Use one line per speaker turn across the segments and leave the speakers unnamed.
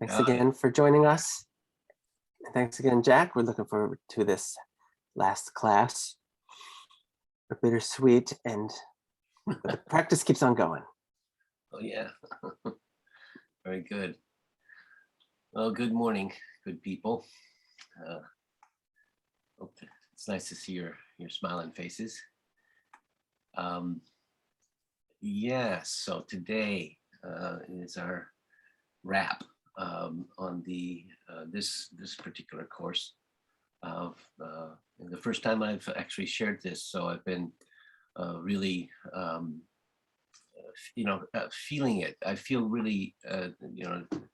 Thanks
Hi.
again for joining us. And thanks again, Jack. We're looking forward to this last class. Bittersweet, but the practice keeps on going.
Oh, yeah. Very good. Well, good morning, good people. It's nice to see your smiling faces. Yeah, so today is our wrap on the this particular course of the first time I've actually shared this, so I've been really feeling it. I feel really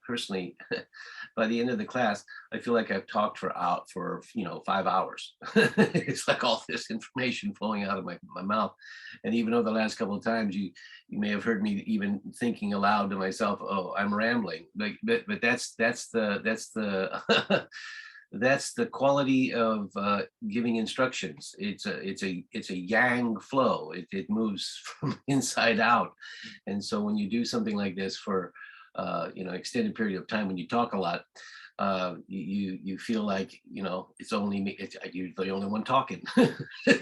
personally by the end of the class I feel like I've talked for 5 hours. It's like all this information flowing out of my mouth, and even though the last couple of times you may have heard me even thinking aloud to myself, oh, I'm rambling, but that's the that's the quality of giving instructions. It's a yang flow. It moves from inside out, and so when you do something like this for extended period of time, when you talk a lot, you feel like it's only me. You're the only one talking.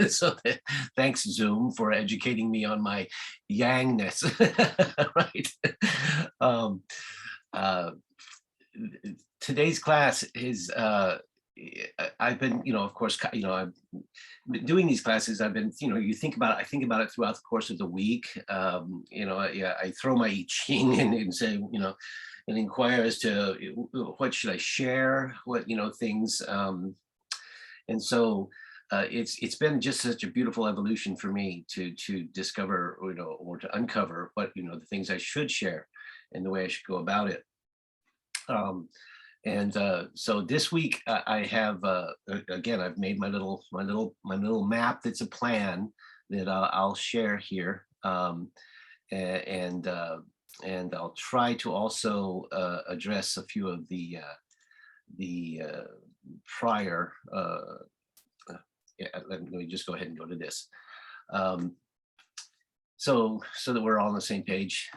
So thanks Zoom for educating me on my yangness. Right. Today's class is I've been of course I've been doing these classes. I've been I think about it throughout the course of the week. I throw my I Ching and say and inquire as to what should I share, what things, and so it's been just such a beautiful evolution for me to discover or to uncover what the things I should share and the way I should go about it. So this week I have again I've made my little map that's a plan that I'll share here, and I'll try to also address a few of the prior. Let me just go ahead and go to this, so that we're all on the same page.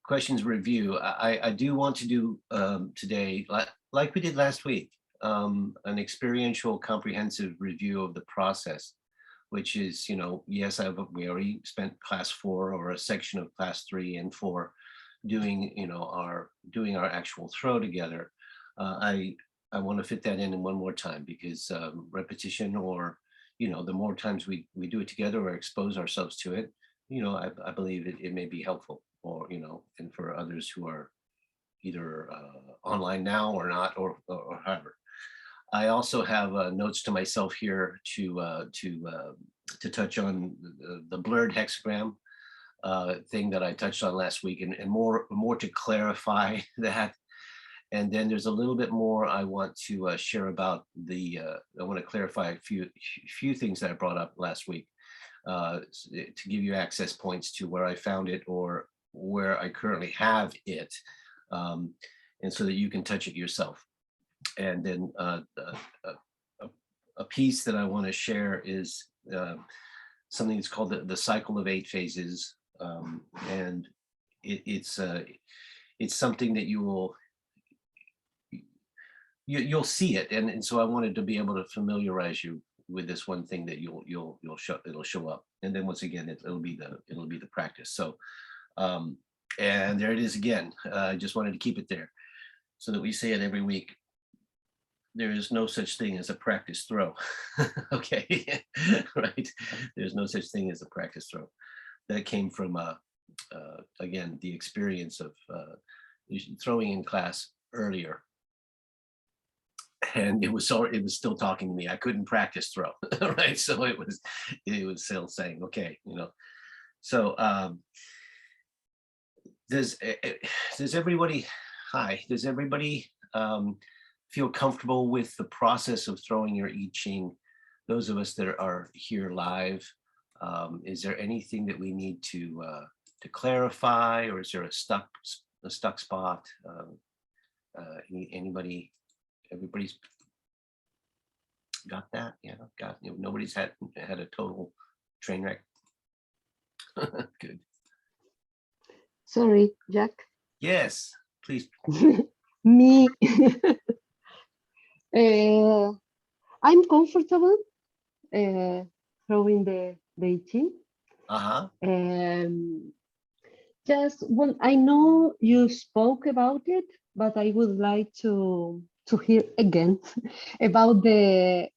Questions review. I do want to do today, like we did last week, an experiential comprehensive review of the process, which is, yes, we already spent class 4 or a section of class 3 and 4 doing, our actual throw together. I want to fit that in one more time because repetition, or, the more times we do it together or expose ourselves to it, I believe it may be helpful, or and for others who are either online now or not, or however. I also have notes to myself here to touch on the blurred hexagram thing that I touched on last week, and more to clarify that. And then there's a little bit more I want to share about I want to clarify a few things that I brought up last week, to give you access points to where I found it or where I currently have it, and so that you can touch it yourself. And then a piece that I want to share is something that's called the cycle of 8 phases, and it's something that you'll see it, and so I wanted to be able to familiarize you with this one thing that it'll show up, and then once again it'll be the practice. So and there it is again. I just wanted to keep it there so that we say it every week. There is no such thing as a practice throw. Okay. Right, there's no such thing as a practice throw. That came from again the experience of throwing in class earlier, and it was still talking to me. I couldn't practice throw. Right, so it was still saying, okay, so does everybody feel comfortable with the process of throwing your I Ching? Those of us that are here live, is there anything that we need to clarify, or is there a stuck spot? Anybody? Everybody's got that? Yeah, nobody's had a total train wreck. Good.
Sorry, Jack.
Yes, please.
Me. I'm comfortable throwing the I Ching.
Uh-huh.
Just one, I know you spoke about it, but I would like to hear again about the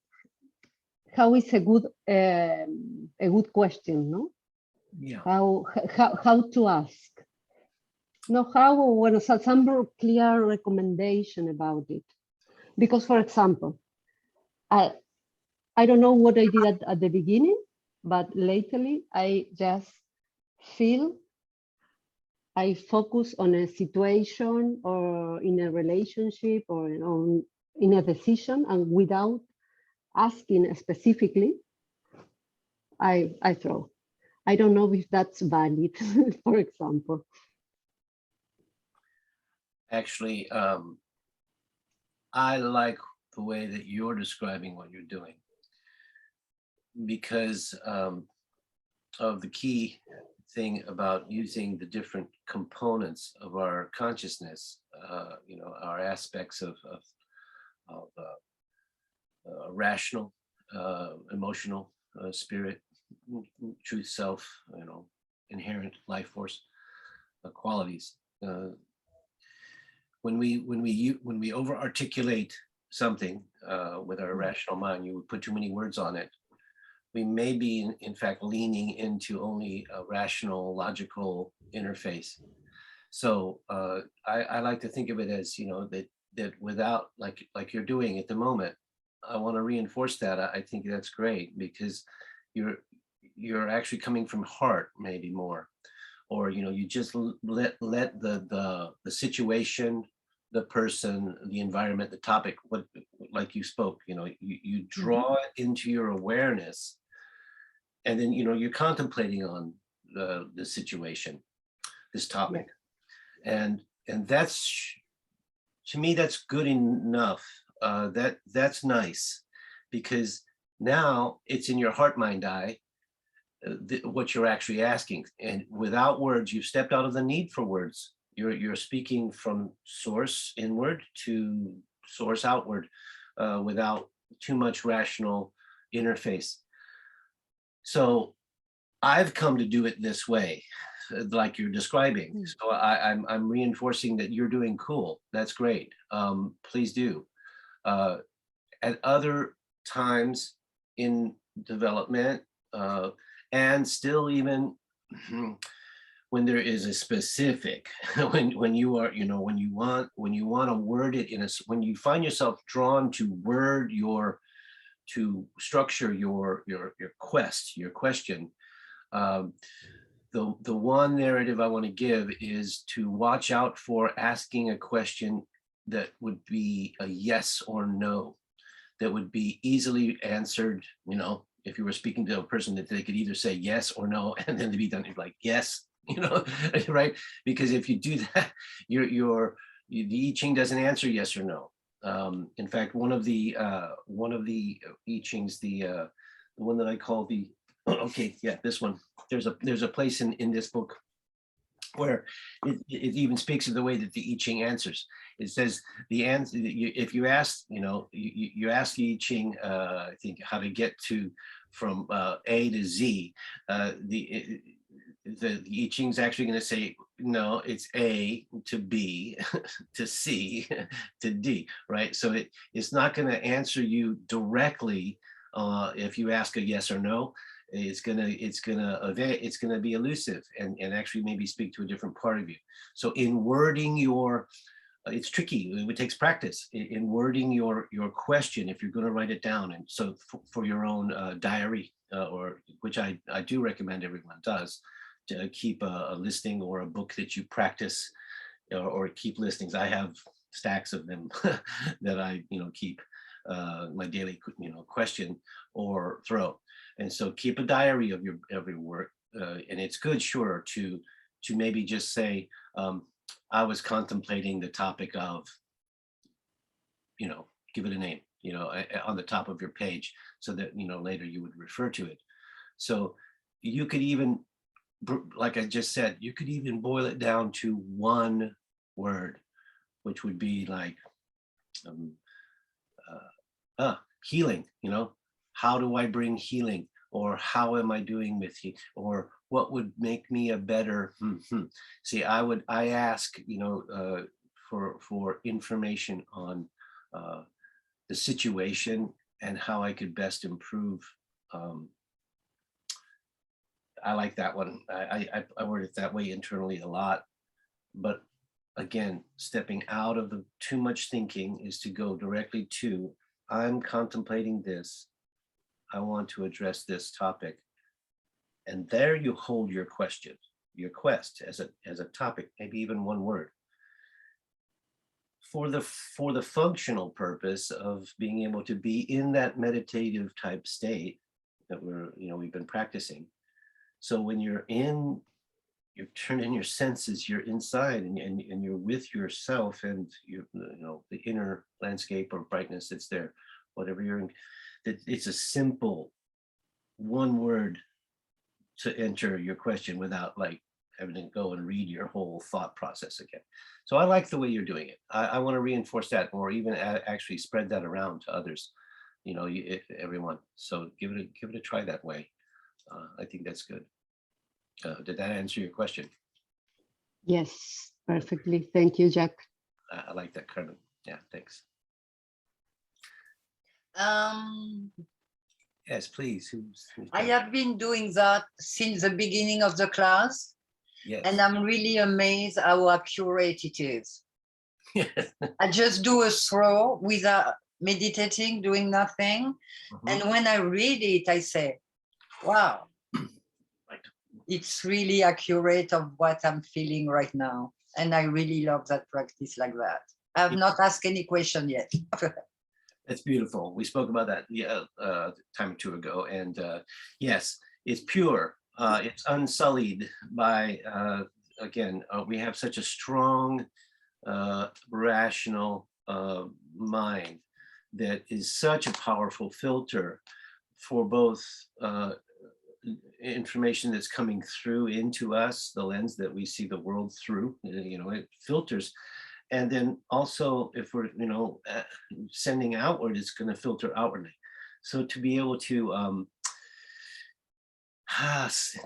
how is a good question, no?
Yeah.
How to ask. No, how when some clear recommendation about it. Because, for example, I don't know what I did at the beginning, but lately I just feel I focus on a situation or in a relationship or in a decision, and without asking specifically, I throw. I don't know if that's valid, for example.
Actually, I like the way that you're describing what you're doing, because of the key thing about using the different components of our consciousness, our aspects of rational, emotional, spirit, truth, self, inherent life force qualities. When we over articulate something with our rational mind, you would put too many words on it. We may be in fact leaning into only a rational, logical interface. So I like to think of it as, that without, like you're doing at the moment, I want to reinforce that. I think that's great, because you're actually coming from heart, maybe more, or you just let the situation, the person, the environment, the topic, what, like you spoke, you draw it into your awareness, and then you're contemplating on the situation, this topic, and that's, to me, that's good enough. That's nice, because now it's in your heart, mind, eye, what you're actually asking, and without words, you've stepped out of the need for words. You're speaking from source inward to source outward, without too much rational interface. So I've come to do it this way, like you're describing. So I'm reinforcing that you're doing cool. That's great. Please do. At other times in development, and still even when there is a specific, when you are, when you want to word it when you find yourself drawn to word to structure your quest, your question, the one narrative I want to give is to watch out for asking a question that would be a yes or no, that would be easily answered, if you were speaking to a person, that they could either say yes or no, and then to be done, like, yes, right? Because if you do that, the I Ching doesn't answer yes or no. In fact, one of the I Chings, the one that I call the, okay, yeah, this one, there's a place in this book where it even speaks of the way that the I Ching answers. It says the answer, if you ask, you ask the I Ching, I think, how to get from A to Z, the I Ching's actually going to say, no, it's A to B to C to D, right? So it's not going to answer you directly if you ask a yes or no. It's gonna be elusive and actually maybe speak to a different part of you. So in wording it's tricky. It takes practice in wording your question if you're going to write it down. And so for your own diary, or which I do recommend everyone does, to keep a listing or a book that you practice, or keep listings. I have stacks of them that I keep my daily question or throw. And so keep a diary of your every work, and it's good, sure, to maybe just say, I was contemplating the topic of, give it a name, on the top of your page, so that later you would refer to it. So you could even, like I just said, you could even boil it down to one word. which would be like healing, how do I bring healing, or how am I doing with he, or what would make me a better, see, I ask, for information on the situation and how I could best improve. I like that one. I word it that way internally a lot, but again, stepping out of the too much thinking is to go directly to, I'm contemplating this. I want to address this topic. And there you hold your question, your quest as a topic, maybe even one word. For the functional purpose of being able to be in that meditative type state that we've been practicing. So when you've turned in your senses, you're inside and you're with yourself and the inner landscape or brightness that's there, whatever you're in, that it's a simple one word to enter your question without like having to go and read your whole thought process again. So I like the way you're doing it. I want to reinforce that, or even actually spread that around to others, everyone. So give it a try that way. I think that's good. Did that answer your question?
Yes, perfectly. Thank you, Jack.
I like that, Carmen. Yeah, thanks. Yes, please. Who's
I have been doing that since the beginning of the class.
Yes.
And I'm really amazed how accurate it is.
Yes.
I just do a throw without meditating, doing nothing. And when I read it, I say, wow, it's really accurate of what I'm feeling right now. And I really love that practice like that. I have not asked any question yet.
That's beautiful. We spoke about that time or two ago. And yes, it's pure. It's unsullied by, again, we have such a strong, rational mind that is such a powerful filter for both information that's coming through into us, the lens that we see the world through, it filters. And then also if we're, sending outward, it's going to filter outwardly. So to be able to, I'm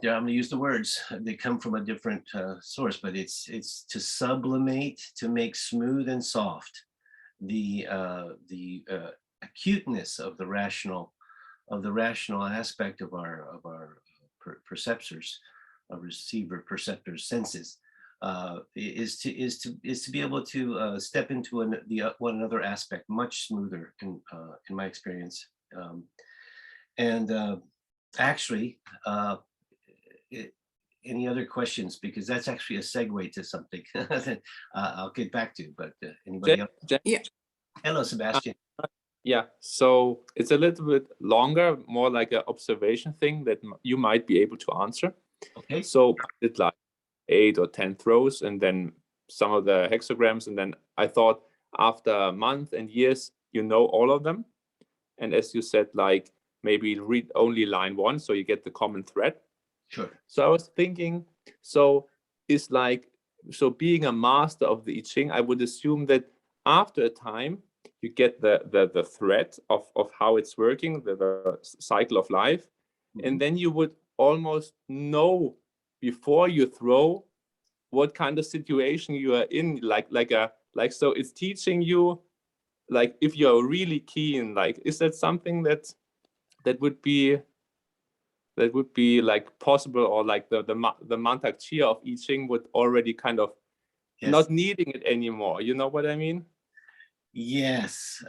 going to use the words, they come from a different source, but it's to sublimate, to make smooth and soft the acuteness of the rational aspect of our perceptors, receiver perceptors, senses, is to be able to step into one another aspect much smoother in my experience, actually, any other questions? Because that's actually a segue to something that I'll get back to. But anybody else?
Yeah.
Hello, Sebastian.
Yeah, so it's a little bit longer, more like an observation thing that you might be able to answer.
Okay.
So I did like 8 or 10 throws and then some of the hexagrams. And then I thought after a month and years, all of them. And as you said, like maybe read only line 1, so you get the common thread.
Sure.
So I was thinking, so being a master of the I Ching, I would assume that after a time, you get the thread of how it's working, the cycle of life. And then you would almost know before you throw what kind of situation you are in, so it's teaching you, like if you're really keen, like is that something that would be like possible, or like the mantak chia of I Ching would already kind of not needing it anymore, you know what I mean?
Yes,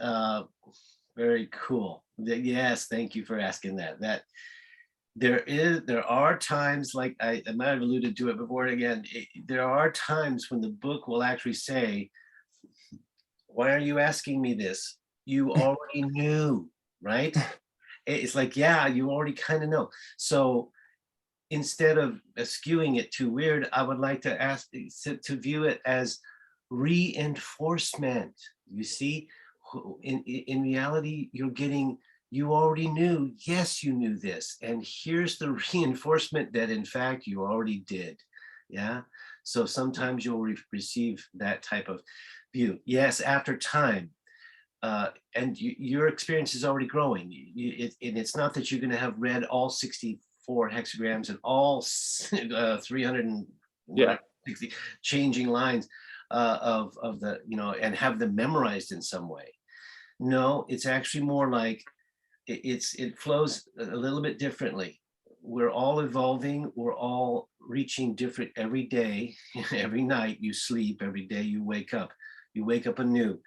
very cool. Yes, thank you for asking that. That there are times, like I might have alluded to it before. Again, there are times when the book will actually say, "Why are you asking me this? You already knew, right?" It's like, yeah, you already kind of know. So instead of skewing it too weird, I would like to ask to view it as reinforcement. You see, in reality, you already knew. Yes, you knew this. And here's the reinforcement that in fact you already did. Yeah. So sometimes you'll receive that type of view. Yes, after time. And your experience is already growing. And it's not that you're going to have read all 64 hexagrams and all 360 changing lines of the, and have them memorized in some way. No, it's actually more like it flows a little bit differently. We're all evolving. We're all reaching different every day. Every night you sleep, every day you wake up anew.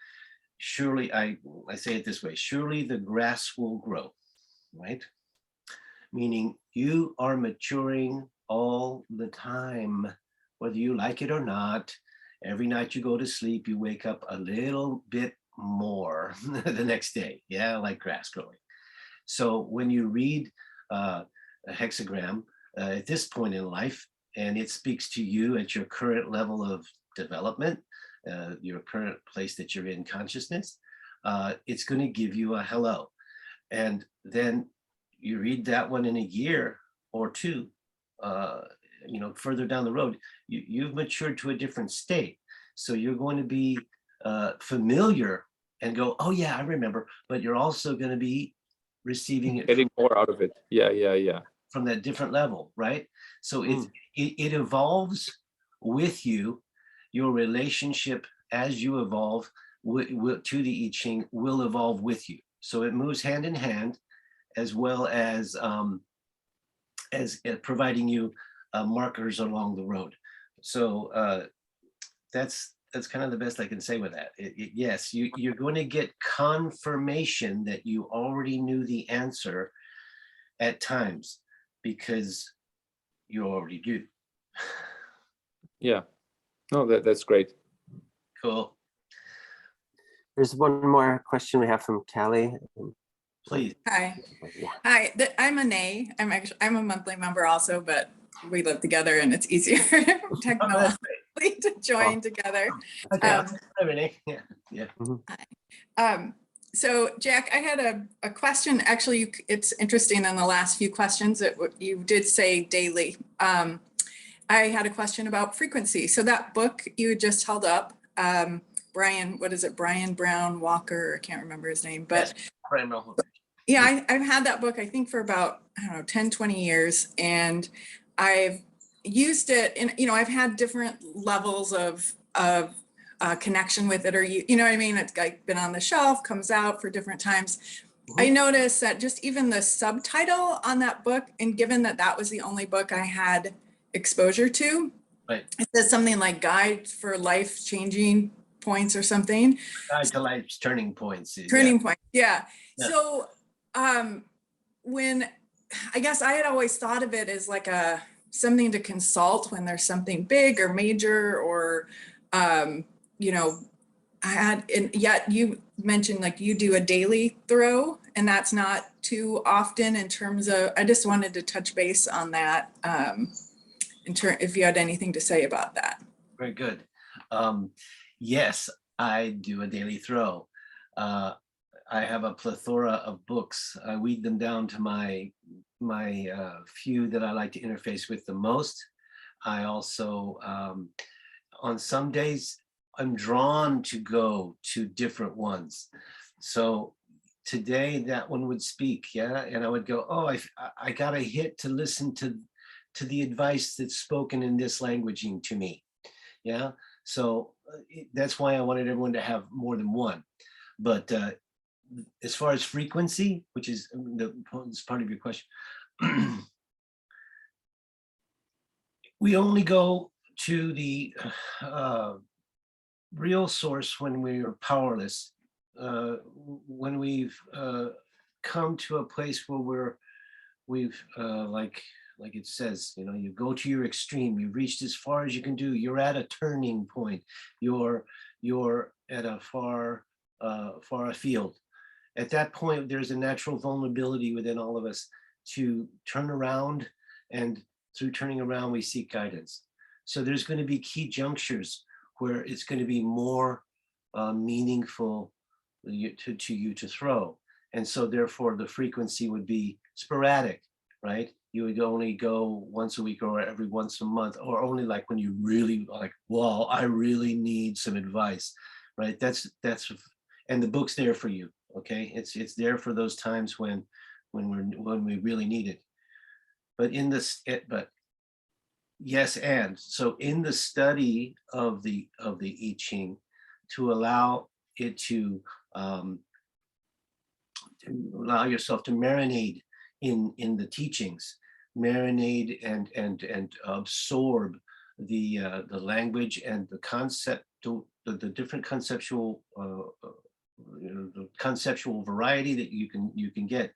Surely, I say it this way, surely the grass will grow, right? Meaning you are maturing all the time, whether you like it or not. Every night you go to sleep, you wake up a little bit more the next day, yeah, like grass growing. So when you read a hexagram at this point in life, and it speaks to you at your current level of development, your current place that you're in consciousness, it's going to give you a hello. And then you read that one in a year or two, further down the road, you've matured to a different state. So you're going to be familiar and go, oh yeah, I remember, but you're also going to be receiving it,
getting more out of it. Yeah.
From that different level, right? So it evolves with you. Your relationship as you evolve to the I Ching will evolve with you. So it moves hand in hand, as well as providing you markers along the road. So that's kind of the best I can say with that. Yes, you're going to get confirmation that you already knew the answer at times, because you already do.
Yeah. No, that's great.
Cool.
There's one more question we have from Callie.
Please.
Hi.
Yeah.
Hi. I'm a nay. I'm a monthly member also, but we live together and it's easier technologically to join together.
Okay. Renee. Yeah.
So Jack, I had a question. Actually, it's interesting in the last few questions that you did say daily. I had a question about frequency. So that book you just held up, Brian, what is it? Brian Brown Walker, I can't remember his name, but
yes, Brian Brown.
Yeah, I've had that book, I think, for about, 10, 20 years. And I've used it and, I've had different levels of connection with it, or, you know what I mean? It's like been on the shelf, comes out for different times. I noticed that just even the subtitle on that book, and given that that was the only book I had exposure to,
right,
it says something like Guide for Life Changing Points or something.
Guide to Life's Turning Points.
Turning Points, yeah. So when I guess I had always thought of it as like something to consult when there's something big or major, or and yet you mentioned like you do a daily throw, and that's not too often in terms of, I just wanted to touch base on that, if you had anything to say about that.
Very good. Yes, I do a daily throw. I have a plethora of books. I weed them down to my few that I like to interface with the most. I also, on some days, I'm drawn to go to different ones. So today that one would speak, yeah, and I would go, oh, I got a hit to listen to the advice that's spoken in this languaging to me, yeah. So that's why I wanted everyone to have more than one. But as far as frequency, which is part of your question, we only go to the real source when we are powerless, when we've come to a place where we've like it says, you go to your extreme, you've reached as far as you can do, you're at a turning point, you're at a far afield. At that point, there's a natural vulnerability within all of us to turn around, and through turning around, we seek guidance. So there's going to be key junctures where it's going to be more meaningful to you to throw. And so therefore the frequency would be sporadic, right? you would only go once a week or every once a month, or only like when you really like, well, I really need some advice, right? And the book's there for you. Okay, it's there for those times when we really need it. But but yes, and so in the study of the I Ching, to allow it to allow yourself to marinate in the teachings, marinate and absorb the language and the concept, the different conceptual the conceptual variety that you can get,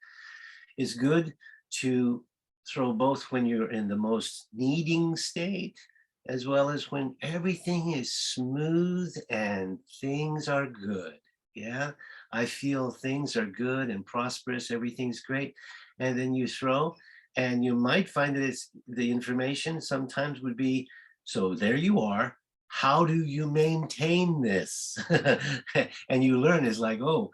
is good to throw both when you're in the most needing state, as well as when everything is smooth and things are good. Yeah, I feel things are good and prosperous, everything's great. And then you throw, and you might find that it's the information sometimes would be, so there you are, how do you maintain this? And you learn is like, oh,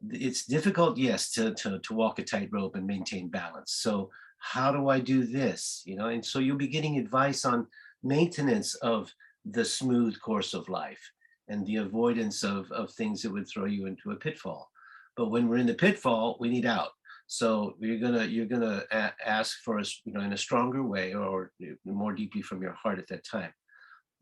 it's difficult, yes, to walk a tightrope and maintain balance. So how do I do this? You know, and so you'll be getting advice on maintenance of the smooth course of life and the avoidance of things that would throw you into a pitfall. But when we're in the pitfall, we need out. So you're gonna ask for us, you know, in a stronger way or more deeply from your heart at that time.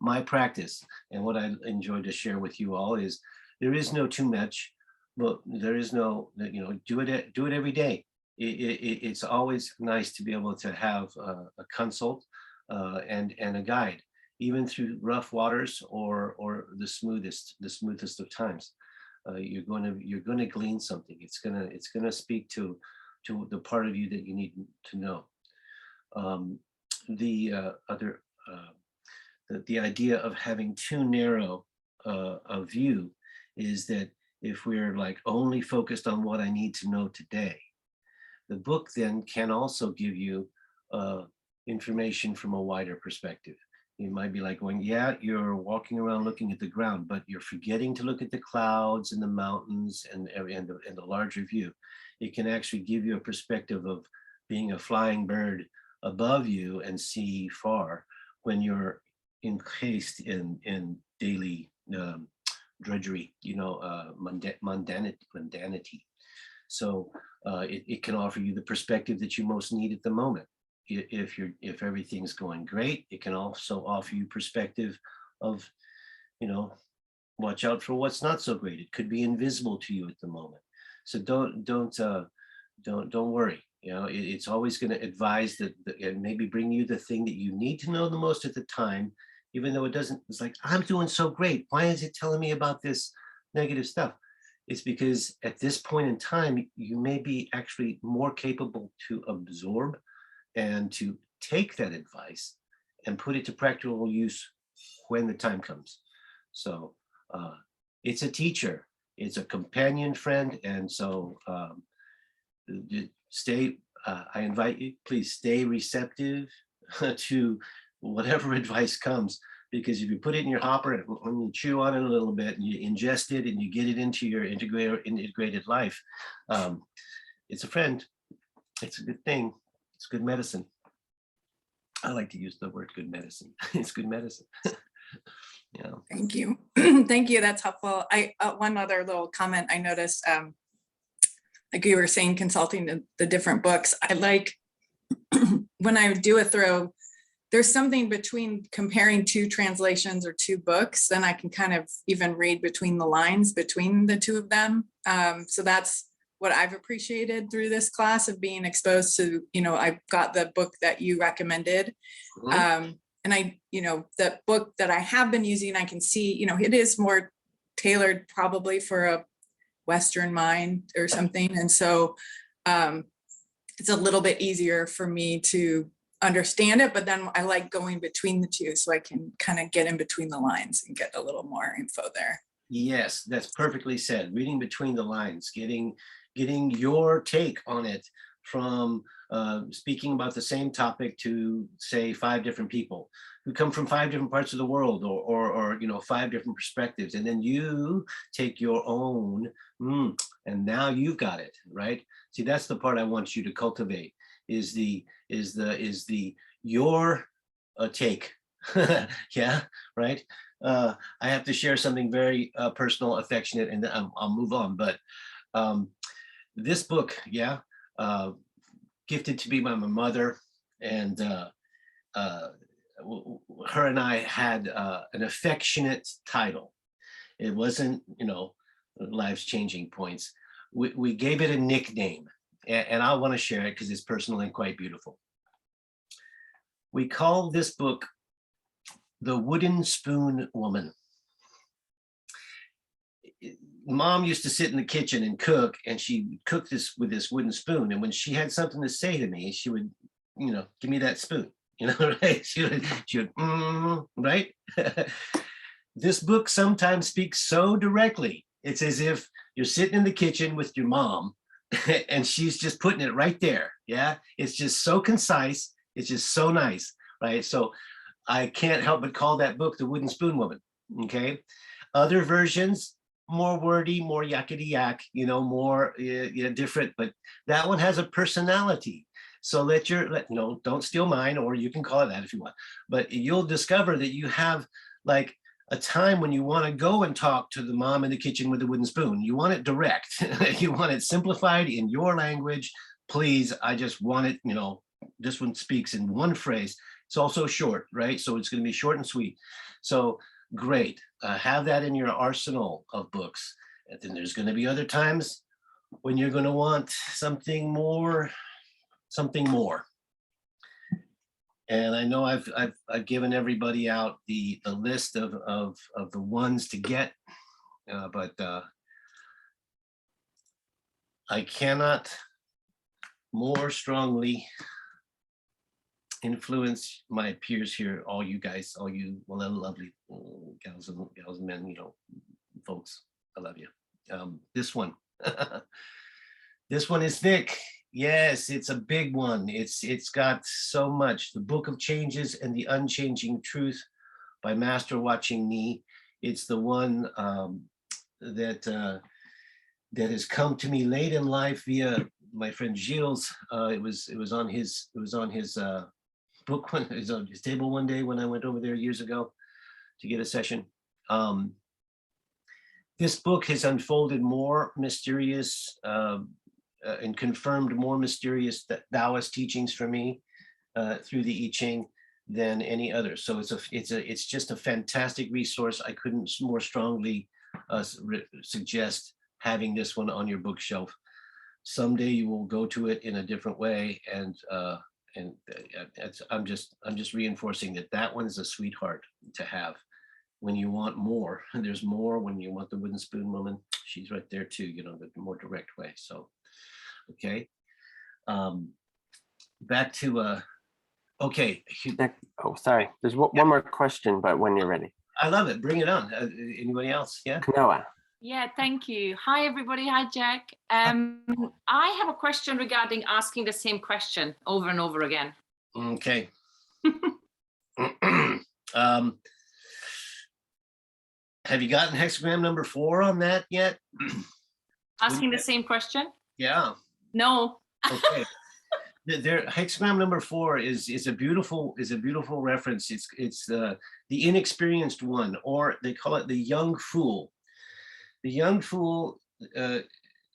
My practice and what I enjoy to share with you all is there is no too much, but there is no, you know, do it every day. It's always nice to be able to have a consult and a guide, even through rough waters or the smoothest of times. You're going to glean something. It's gonna speak to the part of you that you need to know. The idea of having too narrow a view is that if we're like only focused on what I need to know today, the book then can also give you information from a wider perspective. You might be like going, yeah, you're walking around looking at the ground, but you're forgetting to look at the clouds and the mountains and the larger view. It can actually give you a perspective of being a flying bird above you and see far when you're encased in daily drudgery, you know, mundanity. So it can offer you the perspective that you most need at the moment. If everything's going great, it can also offer you perspective of, you know, watch out for what's not so great. It could be invisible to you at the moment. So don't worry. You know, it's always going to advise that and maybe bring you the thing that you need to know the most at the time, even though it doesn't. It's like, I'm doing so great. Why is it telling me about this negative stuff? It's because at this point in time, you may be actually more capable to absorb and to take that advice and put it to practical use when the time comes. So it's a teacher, it's a companion friend. And so I invite you, please stay receptive to whatever advice comes, because if you put it in your hopper and you chew on it a little bit and you ingest it and you get it into your integrated life, it's a friend. It's a good thing. It's good medicine. I like to use the word good medicine. It's good medicine. Yeah.
Thank you. Thank you. That's helpful. One other little comment I noticed, like you were saying, consulting the different books. I like when I do a throw, there's something between comparing two translations or two books, then I can kind of even read between the lines between the two of them. So that's what I've appreciated through this class of being exposed to, you know, I've got the book that you recommended. And the book that I have been using, I can see, you know, it is more tailored probably for a Western mind or something. And so it's a little bit easier for me to understand it, but then I like going between the two so I can kind of get in between the lines and get a little more info there.
Yes, that's perfectly said. Reading between the lines, getting your take on it from speaking about the same topic to, say, 5 different people who come from 5 different parts of the world, or you know, 5 different perspectives, and then you take your own, and now you've got it, right? See, that's the part I want you to cultivate, is the your take. Yeah, right. I have to share something very personal, affectionate, and then I'll move on. But this book, yeah, gifted to me by my mother, and her and I had an affectionate title. It wasn't, life's changing points. We gave it a nickname, and I want to share it because it's personal and quite beautiful. We call this book The Wooden Spoon Woman. Mom used to sit in the kitchen and cook, and she would cook this with this wooden spoon. And when she had something to say to me, she would, give me that spoon, right? She would, right? This book sometimes speaks so directly. It's as if you're sitting in the kitchen with your mom and she's just putting it right there. Yeah. It's just so concise. It's just so nice. Right. So I can't help but call that book The Wooden Spoon Woman. Okay. Other versions, more wordy, more yakety yak, more different, but that one has a personality. So don't steal mine, or you can call it that if you want, but you'll discover that you have like a time when you want to go and talk to the mom in the kitchen with the wooden spoon. You want it direct. You want it simplified in your language. Please, I just want it, this one speaks in one phrase. It's also short, right? So it's going to be short and sweet. So great. Have that in your arsenal of books. And then there's going to be other times when you're going to want something more. And I know I've given everybody out the list of the ones to get, but I cannot more strongly influence my peers here, all you guys, all you lovely gals and men, folks. I love you. This one, this one is thick. Yes, it's a big one. It's got so much. The Book of Changes and the Unchanging Truth by Master Watching Me. It's the one that has come to me late in life via my friend Gilles. It was on his book one. It was on his table one day when I went over there years ago to get a session. This book has unfolded more mysterious and confirmed more mysterious Taoist teachings for me through the I Ching than any other. So it's just a fantastic resource. I couldn't more strongly suggest having this one on your bookshelf. Someday you will go to it in a different way, and I'm just reinforcing that one's a sweetheart to have when you want more. And there's more when you want the Wooden Spoon Woman. She's right there too, the more direct way. So. Okay. Back to okay.
Oh, sorry. There's one more question, but when you're ready.
I love it. Bring it on. Anybody else? Yeah.
Noah.
Yeah, thank you. Hi, everybody. Hi, Jack. I have a question regarding asking the same question over and over again.
Okay. Have you gotten hexagram number 4 on that yet?
Asking the same question?
Yeah.
No.
Okay. There, hexagram number 4 is a beautiful reference. It's the inexperienced one, or they call it the young fool. The young fool,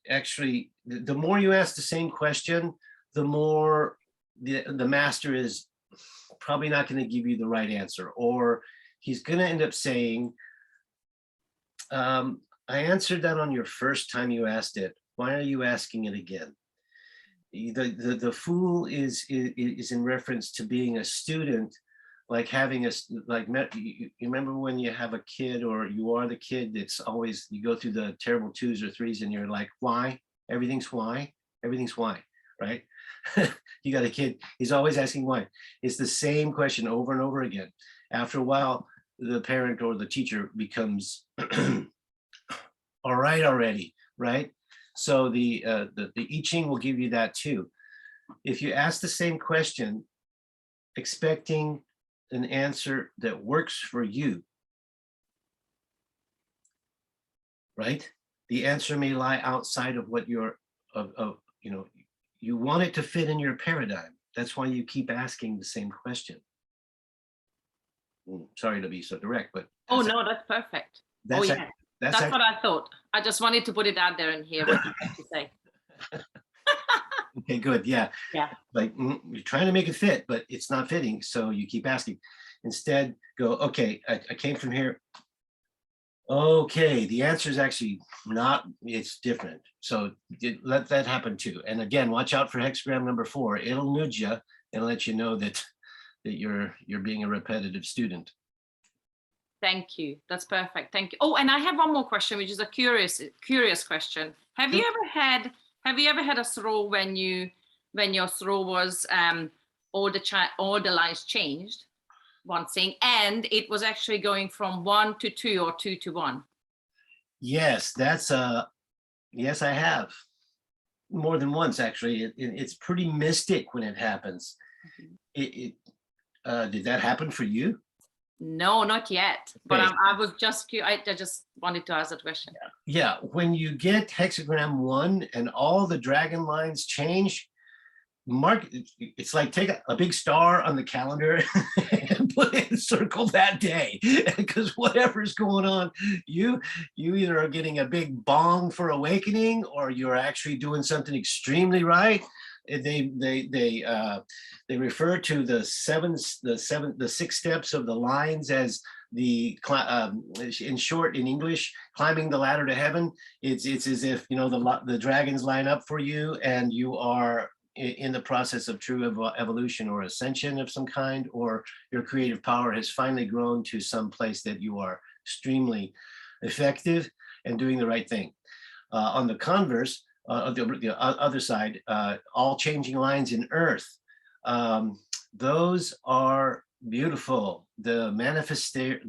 actually, the more you ask the same question, the more the master is probably not going to give you the right answer, or he's going to end up saying, I answered that on your first time you asked it. Why are you asking it again? The fool is in reference to being a student, like having you remember when you have a kid, or you are the kid that's always, you go through the terrible 2s or 3s and you're like, why? Everything's why, right? You got a kid, he's always asking why. It's the same question over and over again. After a while, the parent or the teacher becomes all right already, right? So the I Ching will give you that too. If you ask the same question, expecting an answer that works for you, right? The answer may lie outside of what you want it to fit in your paradigm. That's why you keep asking the same question. Sorry to be so direct, but
Oh, no, that's perfect. Oh,
that's
yeah.
that's
That's what I thought. I just wanted to put it out there and hear what you have to say.
okay, good. Yeah.
Yeah.
Like you're trying to make it fit, but it's not fitting. So you keep asking. Instead, go, okay, I came from here. Okay, the answer is actually not, it's different. So let that happen too. And again, watch out for hexagram number 4. It'll nudge you and let you know that you're being a repetitive student.
Thank you. That's perfect. Thank you. Oh, and I have one more question, which is a curious question. Have you ever had a throw when your throw was all the lines changed, one thing, and it was actually going from 1 to 2 or 2 to 1?
Yes, yes, I have. More than once, actually. It's pretty mystic when it happens. Did that happen for you?
No, not yet. But
Okay.
I was just curious. I just wanted to ask that question.
Yeah, when you get hexagram 1 and all the dragon lines change, mark, it's like take a big star on the calendar and put it in circle that day, because whatever's going on, you either are getting a big bong for awakening, or you're actually doing something extremely right. They refer to the 6 steps of the lines as in short, in English, climbing the ladder to heaven. It's as if, you know, the dragons line up for you and you are in the process of true evolution or ascension of some kind, or your creative power has finally grown to some place that you are extremely effective and doing the right thing. On the converse, the other side, all changing lines in earth, those are beautiful. The manifester,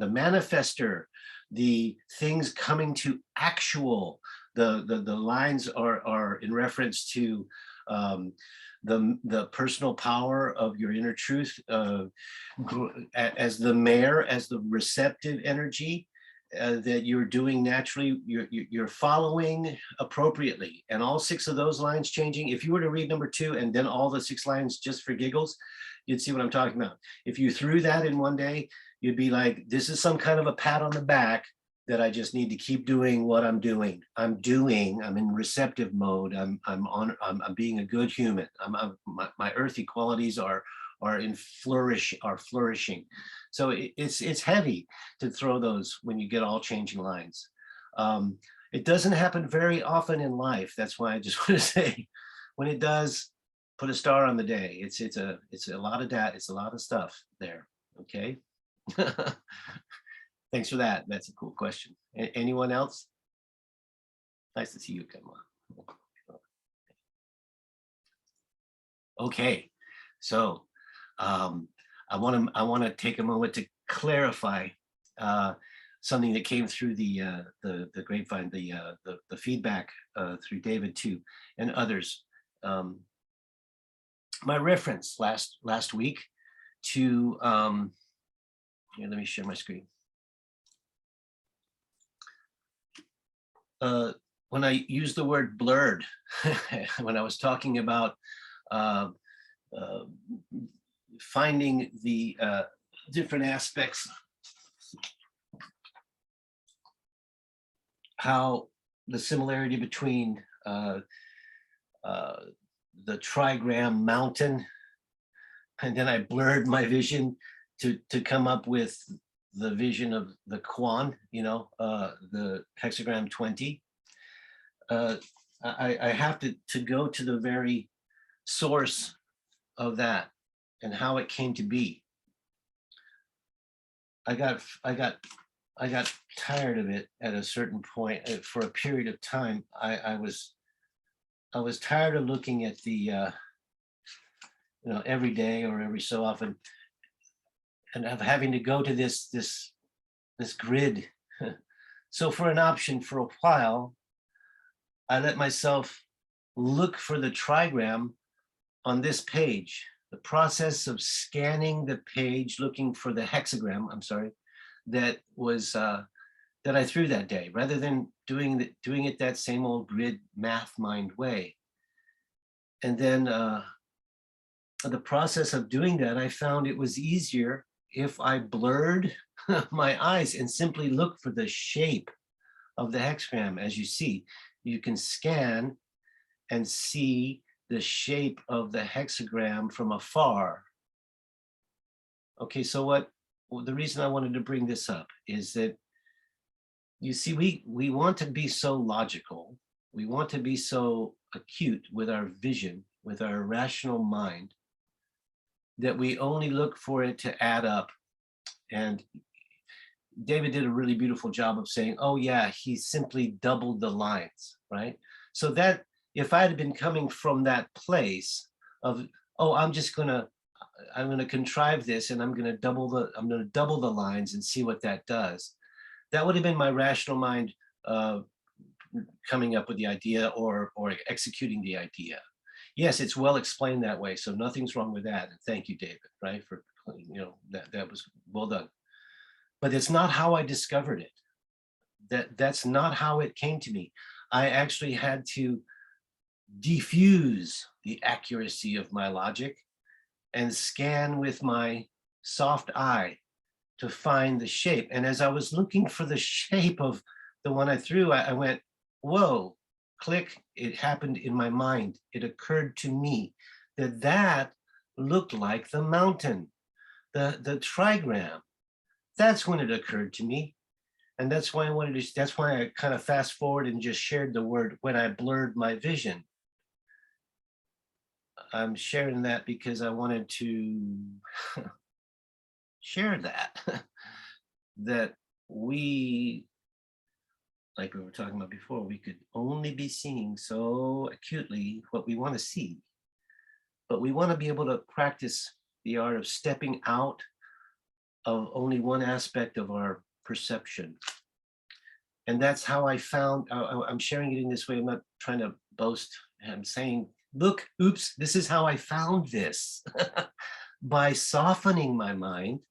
the things coming to actual, the lines are in reference to the personal power of your inner truth, as the mare, as the receptive energy that you're doing naturally, you're following appropriately. And all 6 of those lines changing, if you were to read number 2 and then all the 6 lines just for giggles, you'd see what I'm talking about. If you threw that in one day, you'd be like, this is some kind of a pat on the back that I just need to keep doing what I'm doing. I'm in receptive mode. I'm being a good human. My earthy qualities are flourishing. So it's heavy to throw those when you get all changing lines. It doesn't happen very often in life. That's why I just want to say, when it does, put a star on the day. It's a lot of that. It's a lot of stuff there. Okay. Thanks for that. That's a cool question. Anyone else? Nice to see you, come on. Okay, so I want to take a moment to clarify something that came through the grapevine, the feedback through David too, and others. My reference last week to here, let me share my screen. When I used the word blurred, when I was talking about finding the different aspects, how the similarity between the trigram mountain, and then I blurred my vision to come up with the vision of the Quan, you know, the hexagram 20. I have to go to the very source of that and how it came to be. I got tired of it at a certain point. For a period of time, I was tired of looking at the you know, every day or every so often, and of having to go to this grid. So for an option for a while, I let myself look for the trigram on this page. The process of scanning the page, looking for the hexagram, I'm sorry, that was that I threw that day, rather than doing it that same old grid math mind way. And then the process of doing that, I found it was easier if I blurred my eyes and simply looked for the shape of the hexagram. As you see, you can scan and see the shape of the hexagram from afar. Okay, so the reason I wanted to bring this up is that, you see, we want to be so logical. We want to be so acute with our vision, with our rational mind, that we only look for it to add up. And David did a really beautiful job of saying, oh yeah, he simply doubled the lines, right? So that if I had been coming from that place of, oh, I'm gonna contrive this and I'm gonna double the lines and see what that does. That would have been my rational mind coming up with the idea or executing the idea. Yes, it's well explained that way, so nothing's wrong with that. And thank you, David, right? For, you know, that was well done. But it's not how I discovered it. That's not how it came to me. I actually had to diffuse the accuracy of my logic and scan with my soft eye to find the shape. And as I was looking for the shape of the one I threw, I went, whoa, click, it happened in my mind. It occurred to me that that looked like the mountain, the trigram. That's when it occurred to me. And that's why that's why I kind of fast forward and just shared the word when I blurred my vision. I'm sharing that because I wanted to share that, that we, like we were talking about before, we could only be seeing so acutely what we want to see, but we want to be able to practice the art of stepping out of only one aspect of our perception. And that's how I found, I'm sharing it in this way. I'm not trying to boast. I'm saying, look, oops, this is how I found this. By softening my mind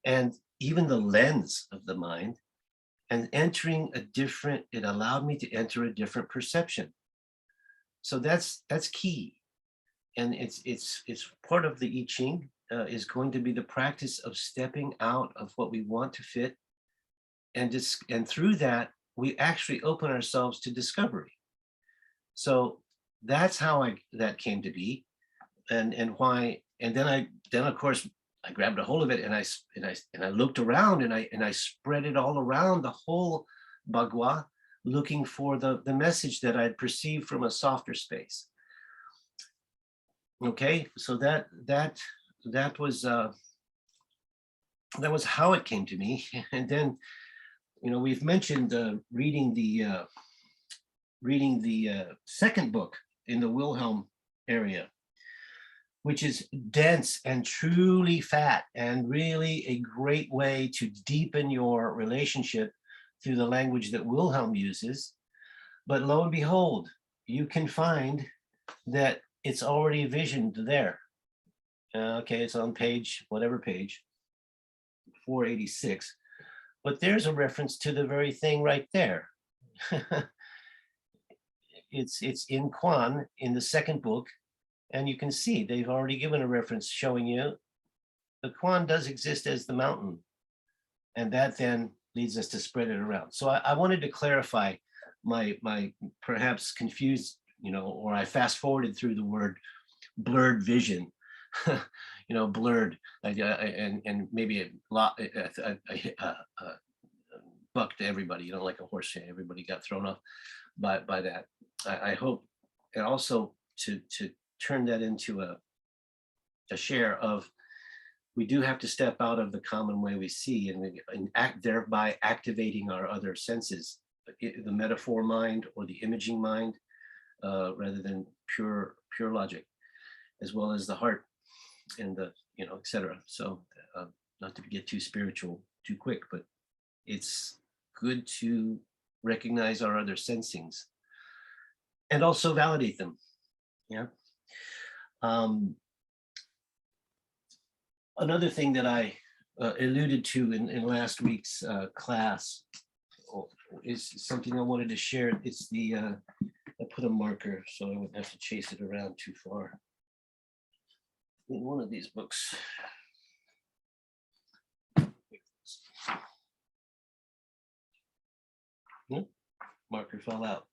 and even the lens of the mind and entering a different, it allowed me to enter a different perception. So that's key. And it's part of the I Ching is going to be the practice of stepping out of what we want to fit. And through that, we actually open ourselves to discovery. So that's how that came to be, and why. And then of course I grabbed a hold of it and I looked around and I spread it all around the whole Bagua, looking for the message that I'd perceived from a softer space. Okay, so that was how it came to me. And then, you know, we've mentioned reading the second book in the Wilhelm area, which is dense and truly fat and really a great way to deepen your relationship through the language that Wilhelm uses. But lo and behold, you can find that it's already visioned there. Okay, it's on page, whatever page, 486. But there's a reference to the very thing right there. It's in Quan in the second book, and you can see they've already given a reference showing you the Quan does exist as the mountain, and that then leads us to spread it around. So I wanted to clarify my perhaps confused, you know, or I fast forwarded through the word blurred vision. You know, blurred, and maybe a lot, buck to everybody, you know, like a horse. Everybody got thrown off by that. I hope, and also to turn that into a share of, we do have to step out of the common way we see and thereby activating our other senses, the metaphor mind or the imaging mind, rather than pure logic, as well as the heart and the, you know, etc. So not to get too spiritual too quick, but it's good to recognize our other sensings and also validate them. Yeah. Another thing that I alluded to in last week's class is something I wanted to share. It's the I put a marker so I wouldn't have to chase it around too far. In one of these books. Marker fell out.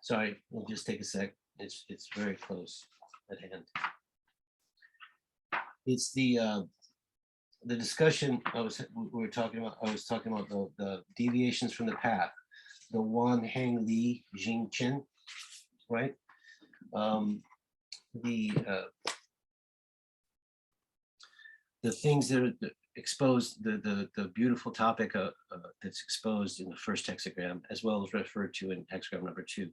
Sorry, we'll just take a sec. It's very close at hand. It's the discussion I was talking about the deviations from the path, the Wan Hang Li Jing Chen, right? The things that are exposed, the beautiful topic that's exposed in the first hexagram, as well as referred to in hexagram number 2,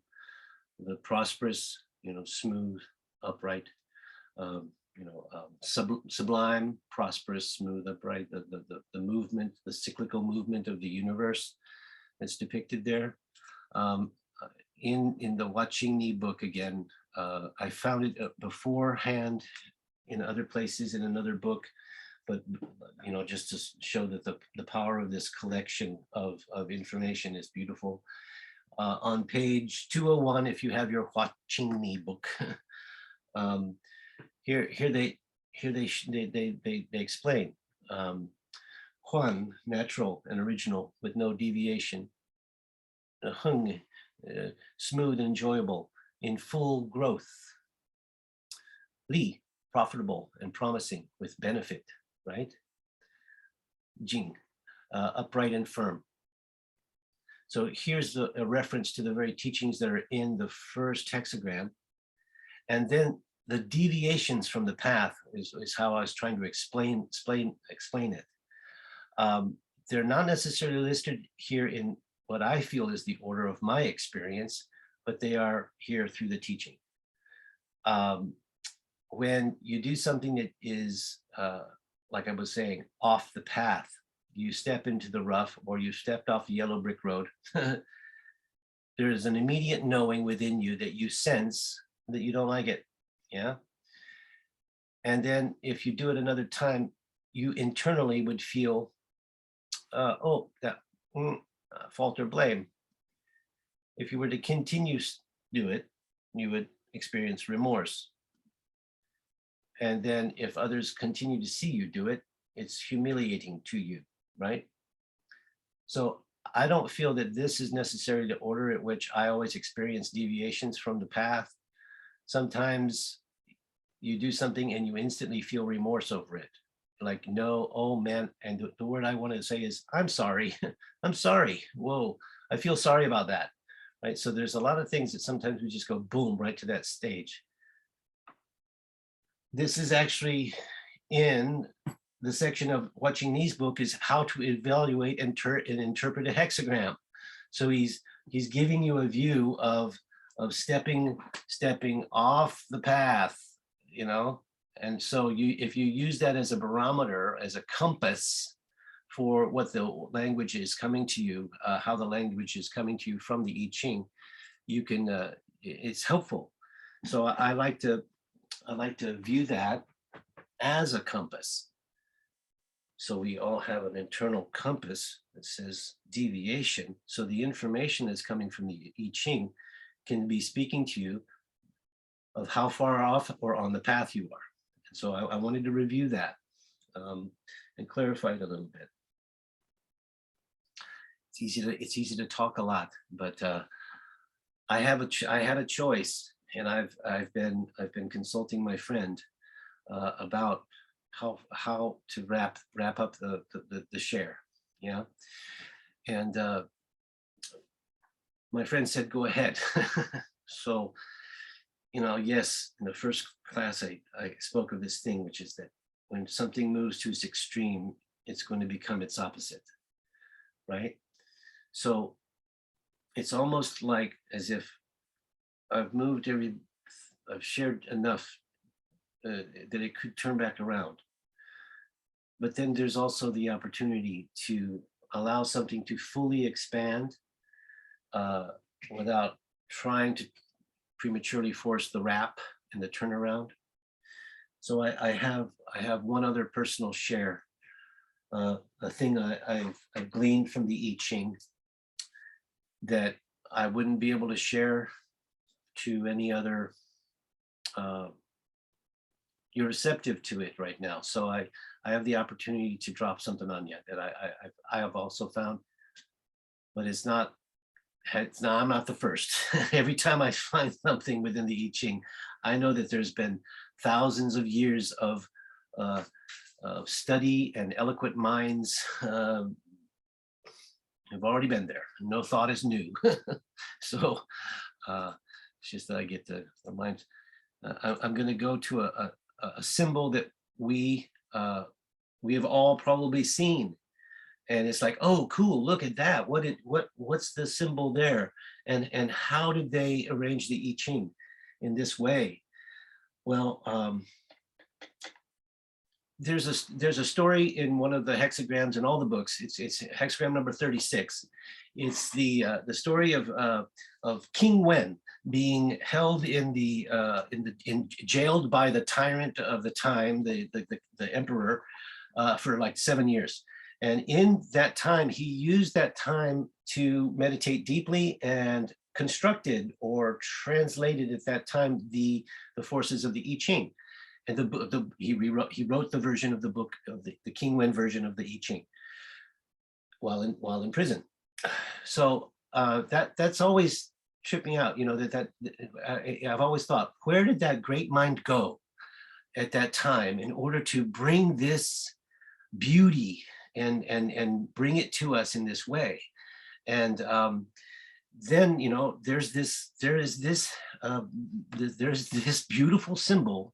the prosperous, smooth, upright, sublime, prosperous, smooth, upright, the movement, the cyclical movement of the universe that's depicted there. In the Wat Ching Ni book again, I found it beforehand in other places in another book, but just to show that the power of this collection of information is beautiful. On page 201, if you have your Wat Ching Ni book, here they explain Huan, natural and original with no deviation. Hung, smooth and enjoyable in full growth. Li, profitable and promising with benefit, right? Jing, upright and firm. So here's a reference to the very teachings that are in the first hexagram. And then the deviations from the path is how I was trying to explain it. They're not necessarily listed here in what I feel is the order of my experience, but they are here through the teaching. When you do something that is, like I was saying, off the path, you step into the rough or you stepped off the yellow brick road, there is an immediate knowing within you that you sense that you don't like it, yeah? And then if you do it another time, you internally would feel, fault or blame. If you were to continue to do it, you would experience remorse. And then if others continue to see you do it, it's humiliating to you, right? So I don't feel that this is necessarily the order at which I always experience deviations from the path. Sometimes you do something and you instantly feel remorse over it. Like, no, oh man, and the word I want to say is, I'm sorry. I'm sorry. Whoa, I feel sorry about that, right? So there's a lot of things that sometimes we just go boom, right to that stage. This is actually in the section of Wat Ching Ni's book is how to evaluate and interpret a hexagram. So he's giving you a view of stepping off the path, and so if you use that as a barometer, as a compass for what the language is coming to you, how the language is coming to you from the I Ching, you can, it's helpful. So I like to view that as a compass. So we all have an internal compass that says deviation. So the information that's coming from the I Ching can be speaking to you of how far off or on the path you are. And so I wanted to review that and clarify it a little bit. It's easy to talk a lot, but I had a choice, and I've been consulting my friend about how to wrap up the share, yeah. And my friend said, go ahead. So, yes, in the first class, I spoke of this thing, which is that when something moves to its extreme, it's going to become its opposite, right? So it's almost like as if I've shared enough that it could turn back around. But then there's also the opportunity to allow something to fully expand without trying to prematurely force the wrap and the turnaround. So I have one other personal share, a thing I've gleaned from the I Ching that I wouldn't be able to share to any other, you're receptive to it right now. So I have the opportunity to drop something on you that I have also found, but I'm not the first. Every time I find something within the I Ching, I know that there's been thousands of years of study and eloquent minds have already been there. No thought is new. So it's just that I get the mind. I'm going to go to a symbol that we have all probably seen. And it's like, oh, cool, look at that. What's the symbol there? And how did they arrange the I Ching in this way? Well, there's a story in one of the hexagrams in all the books. It's hexagram number 36. It's the story of King Wen being held jailed by the tyrant of the time, the emperor, for like 7 years. And in that time, he used that time to meditate deeply and constructed or translated at that time the forces of the I Ching. And he wrote the version of the book of the King Wen version of the I Ching while in prison. So that's always tripped me out, you know, I've always thought, where did that great mind go at that time in order to bring this beauty and bring it to us in this way? And then, you know, there's this beautiful symbol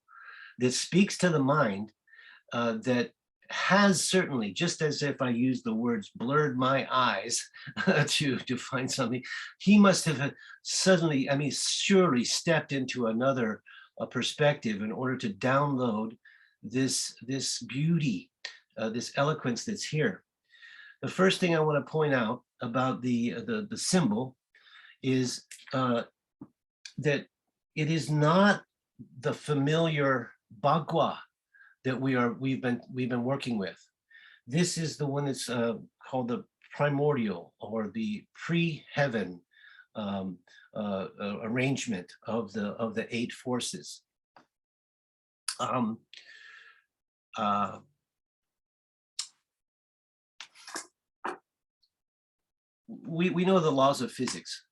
that speaks to the mind, that has certainly, just as if I used the words blurred my eyes to find something, he must have suddenly, I mean, surely stepped into another perspective in order to download this beauty, this eloquence that's here. The first thing I want to point out about the symbol is that it is not the familiar bagua that we've been working with. This is the one that's called the primordial, or the pre-heaven arrangement of the 8 forces. We know the laws of physics.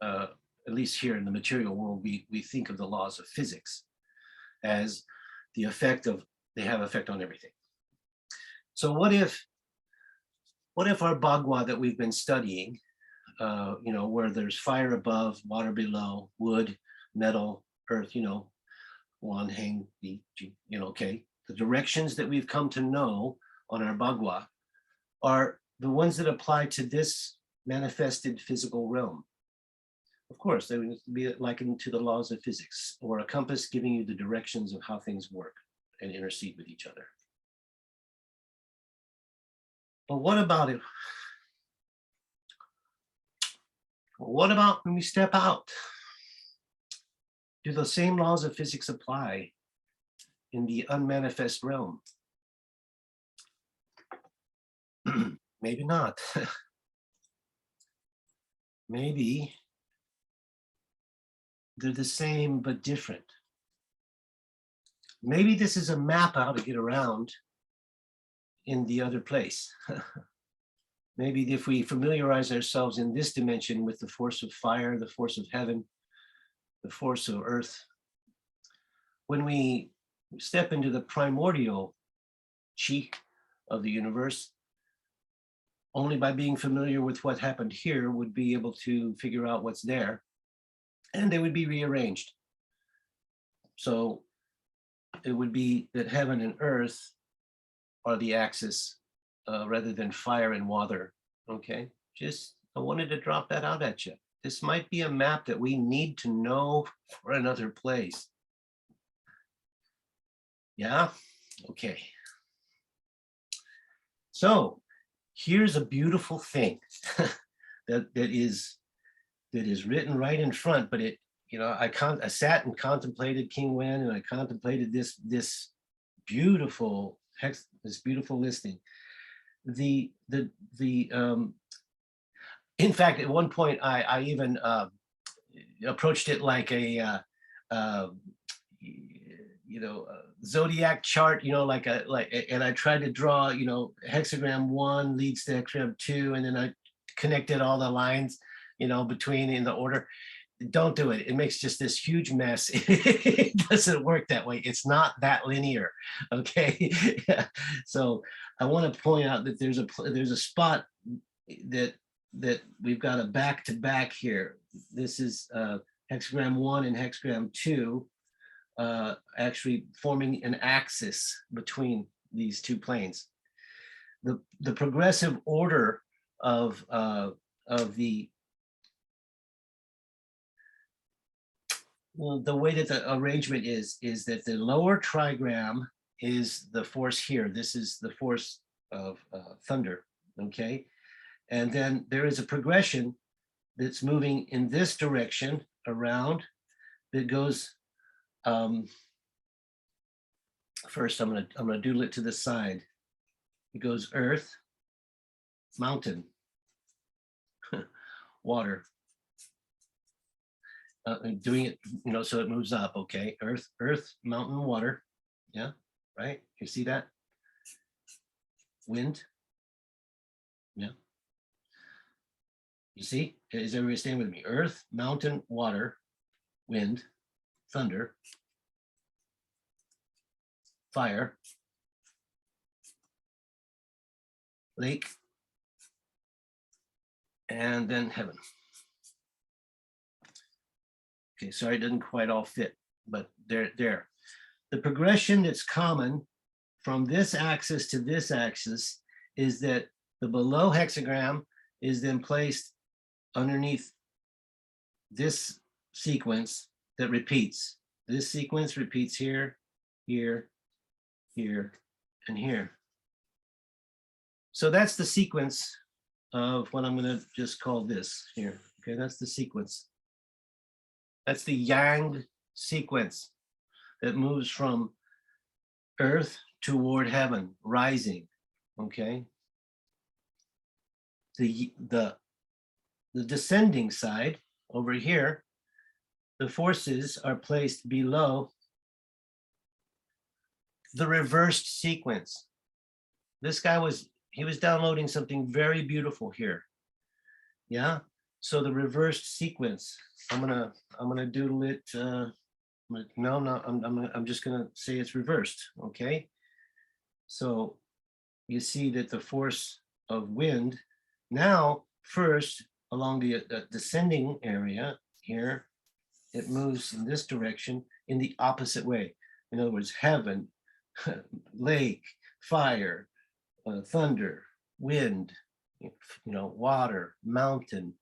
At least here in the material world, we think of the laws of physics as the effect of, they have effect on everything. So what if our bagua that we've been studying, you know, where there's fire above, water below, wood, metal, earth, you know, wan, hang, you know, okay, the directions that we've come to know on our bagua are the ones that apply to this manifested physical realm. Of course, they would be likened to the laws of physics, or a compass giving you the directions of how things work and intercede with each other. But what about it? What about when we step out? Do the same laws of physics apply in the unmanifest realm? Maybe not. Maybe they're the same but different. Maybe this is a map how to get around in the other place. Maybe if we familiarize ourselves in this dimension with the force of fire, the force of heaven, the force of earth, when we step into the primordial chi of the universe, only by being familiar with what happened here would be able to figure out what's there, and they would be rearranged. So it would be that heaven and earth are the axis rather than fire and water. Okay, just I wanted to drop that out at you. This might be a map that we need to know for another place. Yeah, okay. So here's a beautiful thing that is written right in front, but it, you know, I sat and contemplated King Wen, and I contemplated this beautiful listing. It In fact, at one point, I even approached it like a, zodiac chart, and I tried to draw, hexagram 1 leads to hexagram 2, and then I connected all the lines, between in the order. Don't do it. It makes just this huge mess. It doesn't work that way. It's not that linear. Okay. So I want to point out that there's a spot that we've got a back to back here. This is hexagram 1 and hexagram 2 actually forming an axis between these two planes. The progressive order of the way that the arrangement is that the lower trigram is the force here. This is the force of thunder, okay? And then there is a progression that's moving in this direction around that goes, first I'm gonna doodle it to the side. It goes earth, mountain, water. Doing it, so it moves up, okay? Earth, mountain, water. Yeah, right? You see that? Wind. Yeah. You see? Is everybody staying with me? Earth, mountain, water, wind, thunder, fire, lake, and then heaven. Okay, sorry, it doesn't quite all fit, but there. The progression that's common from this axis to this axis is that the below hexagram is then placed underneath this sequence that repeats. This sequence repeats here, here, here, and here. So that's the sequence of what I'm going to just call this here. Okay, that's the sequence. That's the yang sequence that moves from earth toward heaven, rising, okay? The descending side over here, the forces are placed below the reversed sequence. This guy was downloading something very beautiful here. Yeah. So the reversed sequence, I'm gonna doodle it. I'm just gonna say it's reversed. Okay. So you see that the force of wind now first along the descending area here, it moves in this direction in the opposite way. In other words, heaven, lake, fire, thunder, wind, water, mountain,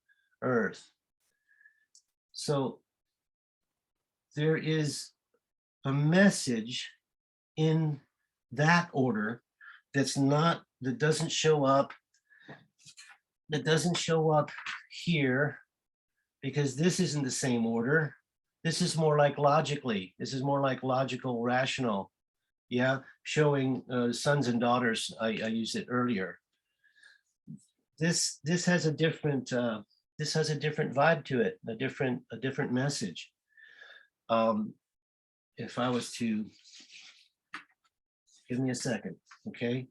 earth. So there is a message in that order that doesn't show up here, because this isn't the same order. This is more like logically. This is more like logical, rational. Yeah, showing sons and daughters. I used it earlier. This has a different vibe to it, a different message. If I was to give me a second, okay.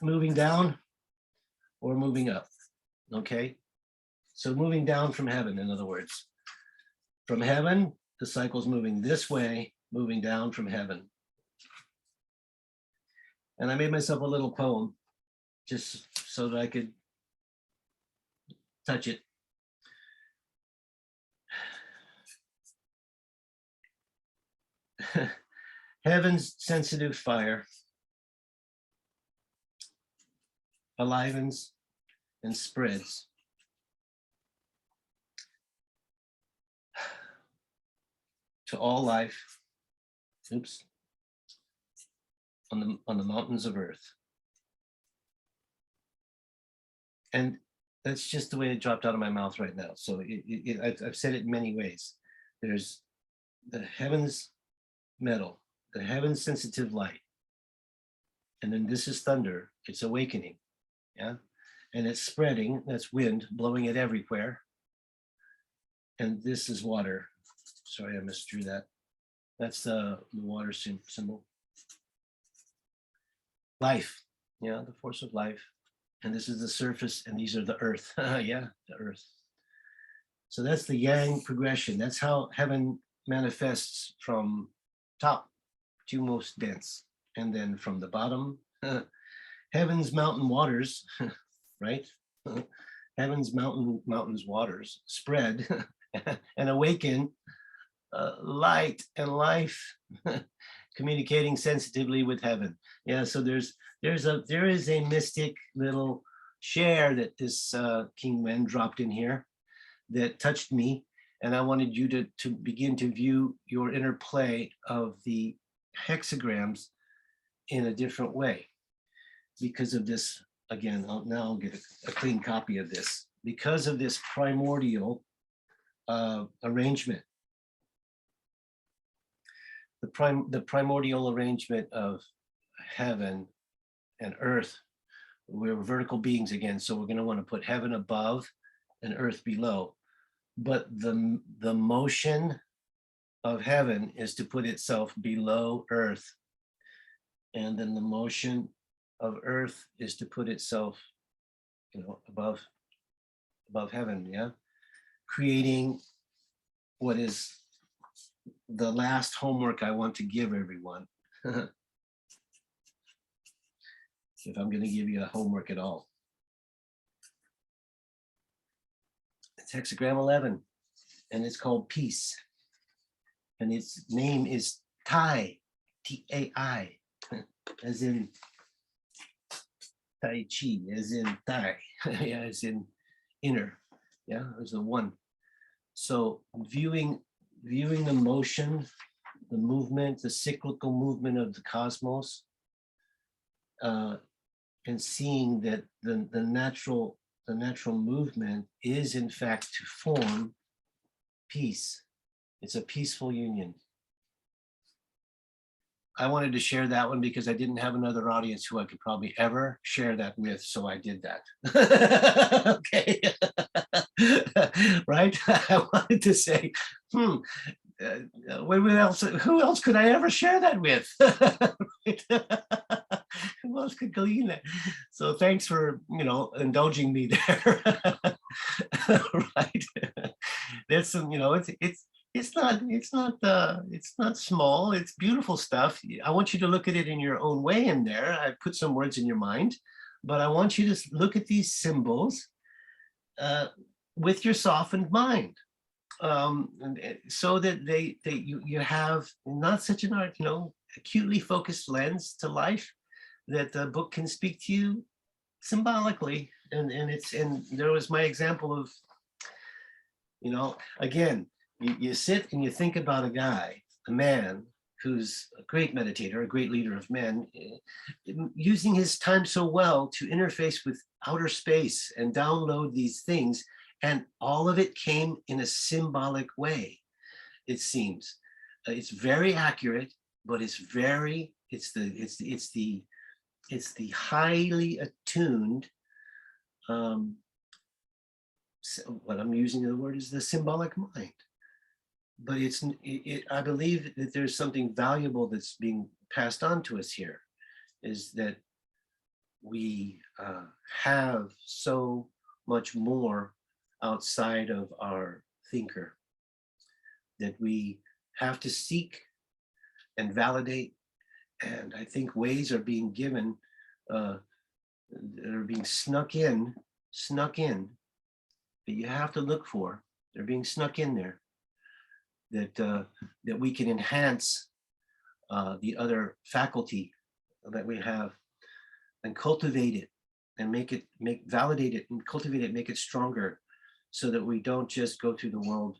Moving down or moving up, okay. So moving down from heaven, in other words. From heaven, the cycle's moving this way, moving down from heaven. And I made myself a little poem just so that I could touch it. Heaven's sensitive fire alivens and spreads. To all life, on the mountains of earth. And that's just the way it dropped out of my mouth right now. So I've said it in many ways. There's the heavens metal, the heavens sensitive light, And then this is thunder, it's awakening. Yeah. And it's spreading, that's wind blowing it everywhere. And this is water. Sorry, I misdrew that. That's the water symbol. Life, yeah, the force of life. And this is the surface, and these are the earth. Yeah, the earth. So that's the yang progression. That's how heaven manifests from top to most dense. And then from the bottom, heaven's mountain waters, right? Heaven's mountains waters spread and awaken light and life, communicating sensitively with heaven. Yeah, so there is a mystic little share that this King Wen dropped in here that touched me, and I wanted you to begin to view your interplay of the hexagrams in a different way because of this. Again, I'll get a clean copy of this because of this primordial arrangement. The primordial arrangement of heaven and earth. We're vertical beings again, so we're going to want to put heaven above and earth below. But the motion of heaven is to put itself below earth. And then the motion of earth is to put itself, above heaven, yeah? Creating what is the last homework I want to give everyone. If I'm going to give you a homework at all. It's hexagram 11, and it's called peace. And its name is Tai, T-A-I, as in Tai Chi, as in Tai, yeah, as in inner, yeah, there's a one. So viewing the motion, the movement, the cyclical movement of the cosmos, and seeing that the natural movement is in fact to form peace. It's a peaceful union. I wanted to share that one because I didn't have another audience who I could probably ever share that with, so I did that. Okay. Right? I wanted to say, who else could I ever share that with? Who else could glean that? So thanks for, indulging me there. Right? There's some, it's not small, it's beautiful stuff. I want you to look at it in your own way in there. I put some words in your mind, but I want you to look at these symbols with your softened mind. So that you have not such an acutely focused lens to life, that the book can speak to you symbolically. And there was my example of, again, you sit and you think about a man who's a great meditator, a great leader of men, using his time so well to interface with outer space and download these things. And all of it came in a symbolic way, it seems. It's very accurate, but it's the highly attuned, what I'm using the word is the symbolic mind. But I believe that there's something valuable that's being passed on to us here, is that we have so much more outside of our thinker, that we have to seek and validate. And I think ways are being given, that are being snuck in, that you have to look for. They're being snuck in there, that we can enhance the other faculty that we have, and cultivate it, and validate it, and cultivate it, make it stronger, so that we don't just go through the world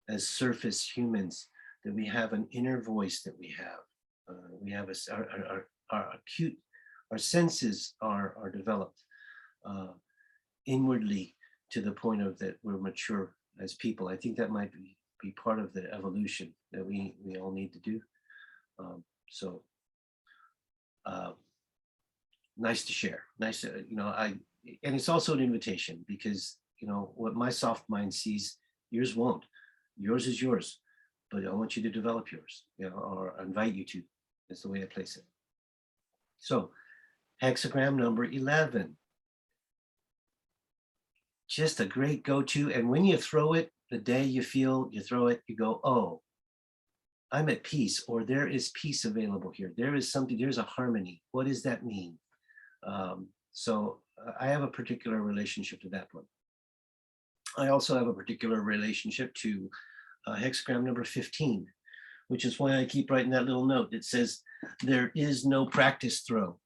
as surface humans, that we have an inner voice that we have. We have our senses are developed inwardly to the point of that we're mature as people. I think that might be part of the evolution that we all need to do. So nice to share. Nice, and it's also an invitation because, what my soft mind sees, yours won't. Yours is yours, but I want you to develop yours, or invite you to. That's the way I place it. So, hexagram number 11. Just a great go-to. And when you throw it, the day you feel you throw it, you go, oh, I'm at peace, or there is peace available here. There is something, there's a harmony. What does that mean? So I have a particular relationship to that one. I also have a particular relationship to hexagram number 15, which is why I keep writing that little note that says there is no practice throw.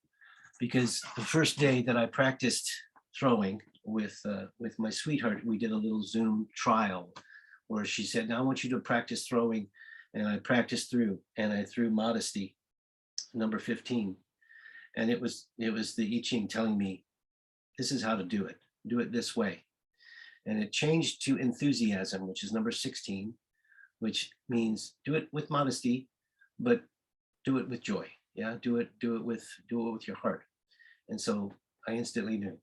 Because the first day that I practiced throwing with my sweetheart, we did a little Zoom trial where she said, now I want you to practice throwing. And I practiced through, and I threw modesty, number 15. And it was the I Ching telling me, this is how to do it this way. And it changed to enthusiasm, which is number 16, which means do it with modesty, but do it with joy. Yeah, do it with your heart. And so I instantly knew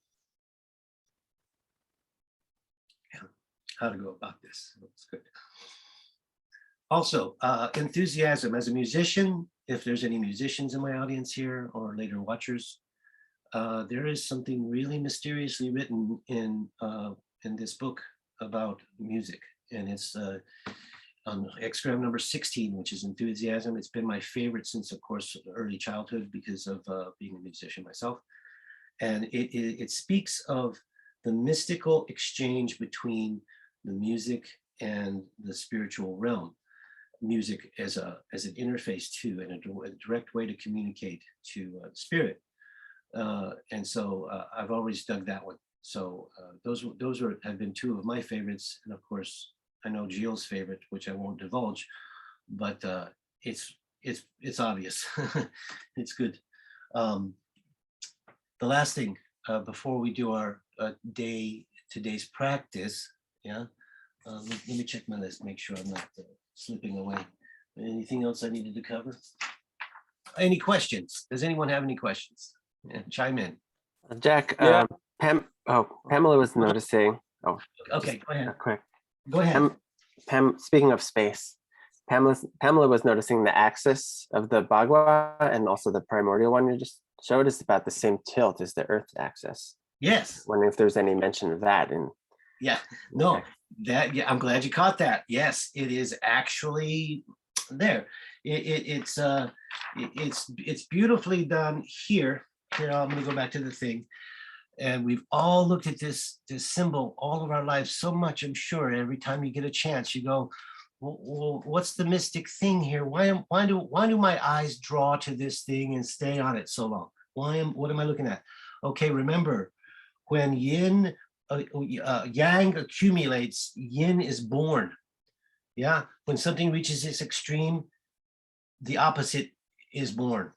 how to go about this. It's good. Also, enthusiasm as a musician, if there's any musicians in my audience here or later watchers, there is something really mysteriously written in this book about music. And it's on hexagram number 16, which is enthusiasm. It's been my favorite since, of course, early childhood because of being a musician myself. And it speaks of the mystical exchange between the music and the spiritual realm. Music as an interface to, and a direct way to communicate to spirit. And so I've always dug that one. So those have been two of my favorites. And of course, I know Gilles' favorite, which I won't divulge, but it's obvious. It's good. The last thing before we do our today's practice, let me check my list, make sure I'm not slipping away. Anything else I needed to cover? Any questions? Does anyone have any questions? Yeah, chime in.
Jack,
Yeah.
Pamela was noticing. Oh,
Okay, go ahead.
quick.
Go ahead.
Pam, speaking of space, Pamela was noticing the axis of the Bagua and also the primordial one you just showed is about the same tilt as the Earth's axis.
Yes.
Wondering if there's any mention of that in.
Yeah. No. I'm glad you caught that. Yes, it is actually there. It's beautifully done here. Here, I'm going to go back to the thing. And we've all looked at this symbol all of our lives so much, I'm sure. Every time you get a chance, you go, well, what's the mystic thing here? Why do my eyes draw to this thing and stay on it so long? What am I looking at? Okay, remember, when yang accumulates, yin is born. Yeah, when something reaches its extreme, the opposite is born.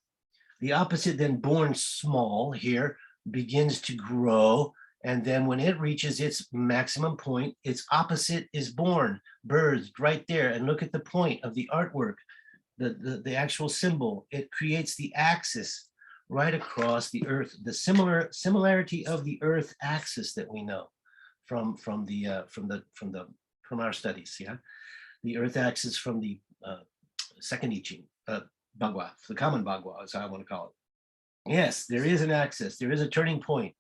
The opposite, then born small here, begins to grow, and then when it reaches its maximum point, its opposite is born, birthed right there. And look at the point of the artwork, the actual symbol. It creates the axis right across the Earth, the similarity of the Earth axis that we know from our studies. Yeah, the Earth axis from the second I Ching, Bagua, the common Bagua is how I want to call it. Yes, there is an axis. There is a turning point.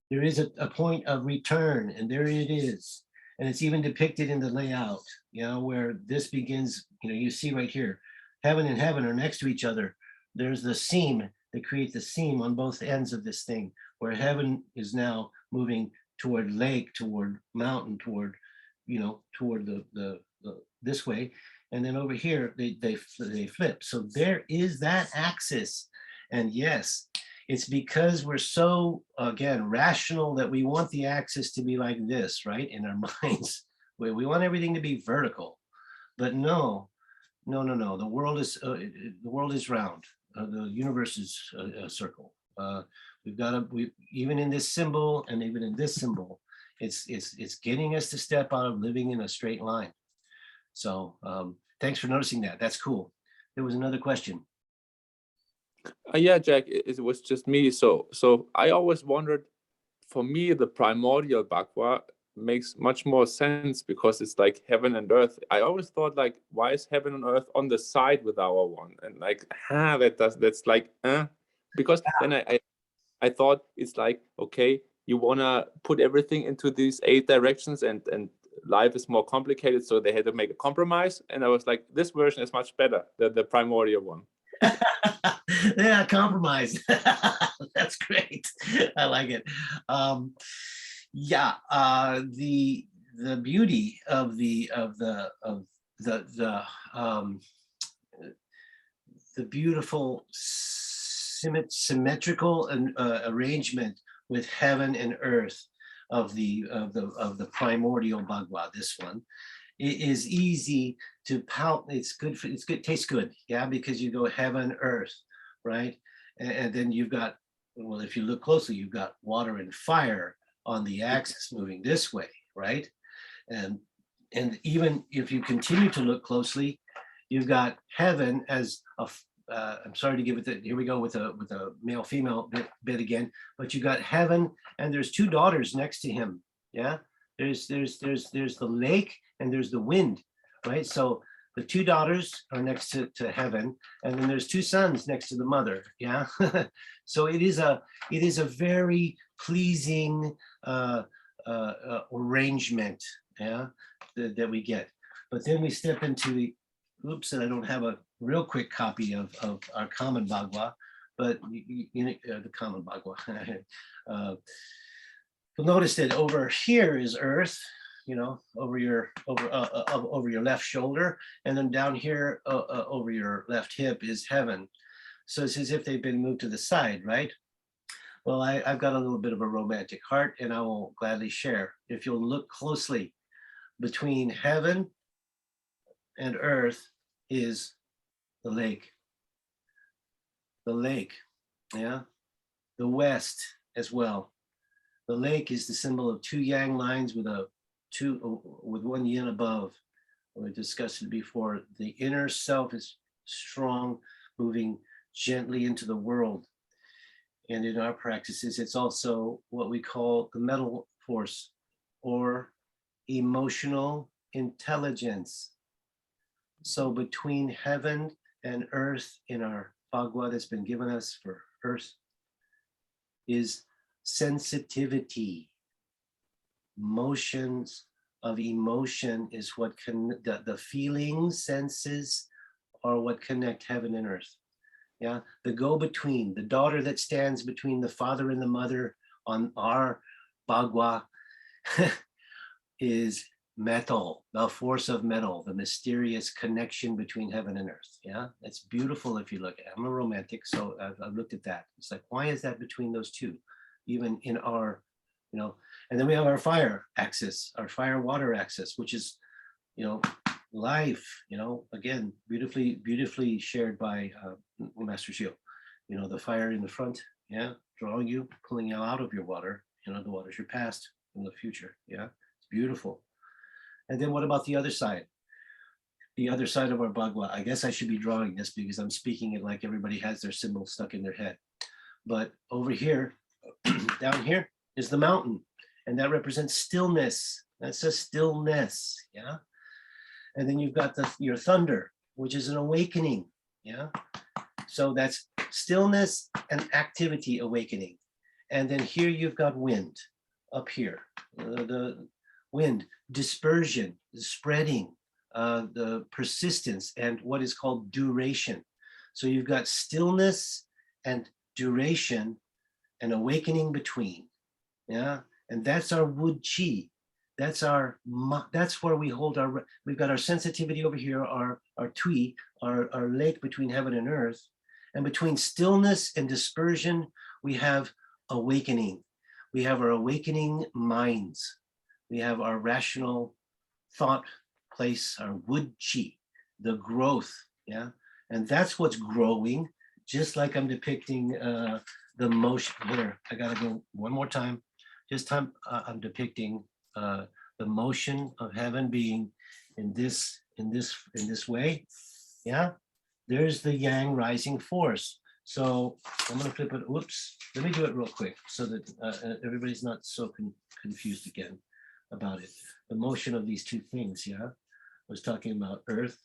There is a point of return, and there it is. And it's even depicted in the layout, where this begins. You see right here, heaven and heaven are next to each other. There's the seam. They create the seam on both ends of this thing, where heaven is now moving toward lake, toward mountain, toward the this way, and then over here they flip. So there is that axis, and yes, it's because we're so again rational that we want the axis to be like this, right, in our minds, where we want everything to be vertical, but no. The world is round. The universe is a circle. Even in this symbol and even in this symbol, it's getting us to step out of living in a straight line. So thanks for noticing that. That's cool. There was another question.
Yeah, Jack, it was just me. So I always wondered, for me, the primordial Bhagwa makes much more sense because it's like heaven and earth. I always thought like, why is heaven and earth on the side with our one? And like, that's like, because then I thought it's like, okay, you wanna put everything into these 8 directions, and life is more complicated, so they had to make a compromise. And I was like, this version is much better, the primordial one.
Yeah, compromise. That's great. I like it. Yeah, the beauty of the beautiful symmetrical and arrangement with heaven and earth of the primordial Bhagwa, this one, it is easy to pout. It's good, tastes good, yeah, because you go heaven, earth, right? And then you've got, well, if you look closely, you've got water and fire on the axis moving this way, right? And even if you continue to look closely, you've got heaven as a I'm sorry to give it here we go with a male female bit again, but you got heaven and there's 2 daughters next to him. Yeah, there's the lake and there's the wind, right? So the 2 daughters are next to heaven, and then there's 2 sons next to the mother. Yeah. So it is a very pleasing arrangement, yeah, that we get. But then we step into the, oops, and I don't have a real quick copy of our common Bhagwa, but the common Bhagwa. You'll notice that over here is earth, you know, over your left shoulder, and then down here over your left hip is heaven. So it's as if they've been moved to the side, right? Well, I've got a little bit of a romantic heart, and I will gladly share. If you'll look closely, between heaven and earth is the lake. The lake, yeah, the west as well. The lake is the symbol of 2 yang lines with with 1 yin above. We discussed it before. The inner self is strong, moving gently into the world. And in our practices, it's also what we call the mental force or emotional intelligence. So between heaven and earth in our Bhagwa that's been given us for earth is sensitivity. Motions of emotion is what the feelings, senses are what connect heaven and earth. Yeah, the go-between, the daughter that stands between the father and the mother on our Bhagwa is metal, the force of metal, the mysterious connection between heaven and earth. Yeah, it's beautiful if you look at it. I'm a romantic, so I've looked at that. It's like, why is that between those 2? Even in our, you know, and then we have our fire axis, our fire water axis, which is, you know, life, you know, again, beautifully shared by Master Shio. You know, the fire in the front, yeah, drawing you, pulling you out of your water, you know, the water's your past and the future. Yeah, it's beautiful. And then what about the other side? The other side of our Bhagwa. I guess I should be drawing this because I'm speaking it like everybody has their symbol stuck in their head. But over here, down here is the mountain, and that represents stillness. That's a stillness, yeah. And then you've got your thunder, which is an awakening, yeah. So that's stillness and activity awakening. And then here you've got wind up here, the wind, dispersion, the spreading, the persistence, and what is called duration. So you've got stillness and duration and awakening between, yeah. And that's our wood chi. That's where we hold we've got our sensitivity over here, our tui, our lake between heaven and earth. And between stillness and dispersion, we have awakening. We have our awakening minds. We have our rational thought place, our wood chi, the growth, yeah? And that's what's growing, just like I'm depicting the motion. There, I gotta go one more time. I'm depicting the motion of heaven being in this way, yeah? There's the yang rising force. So I'm going to flip it. Whoops. Let me do it real quick so that everybody's not so confused again about it. The motion of these two things. Yeah. I was talking about earth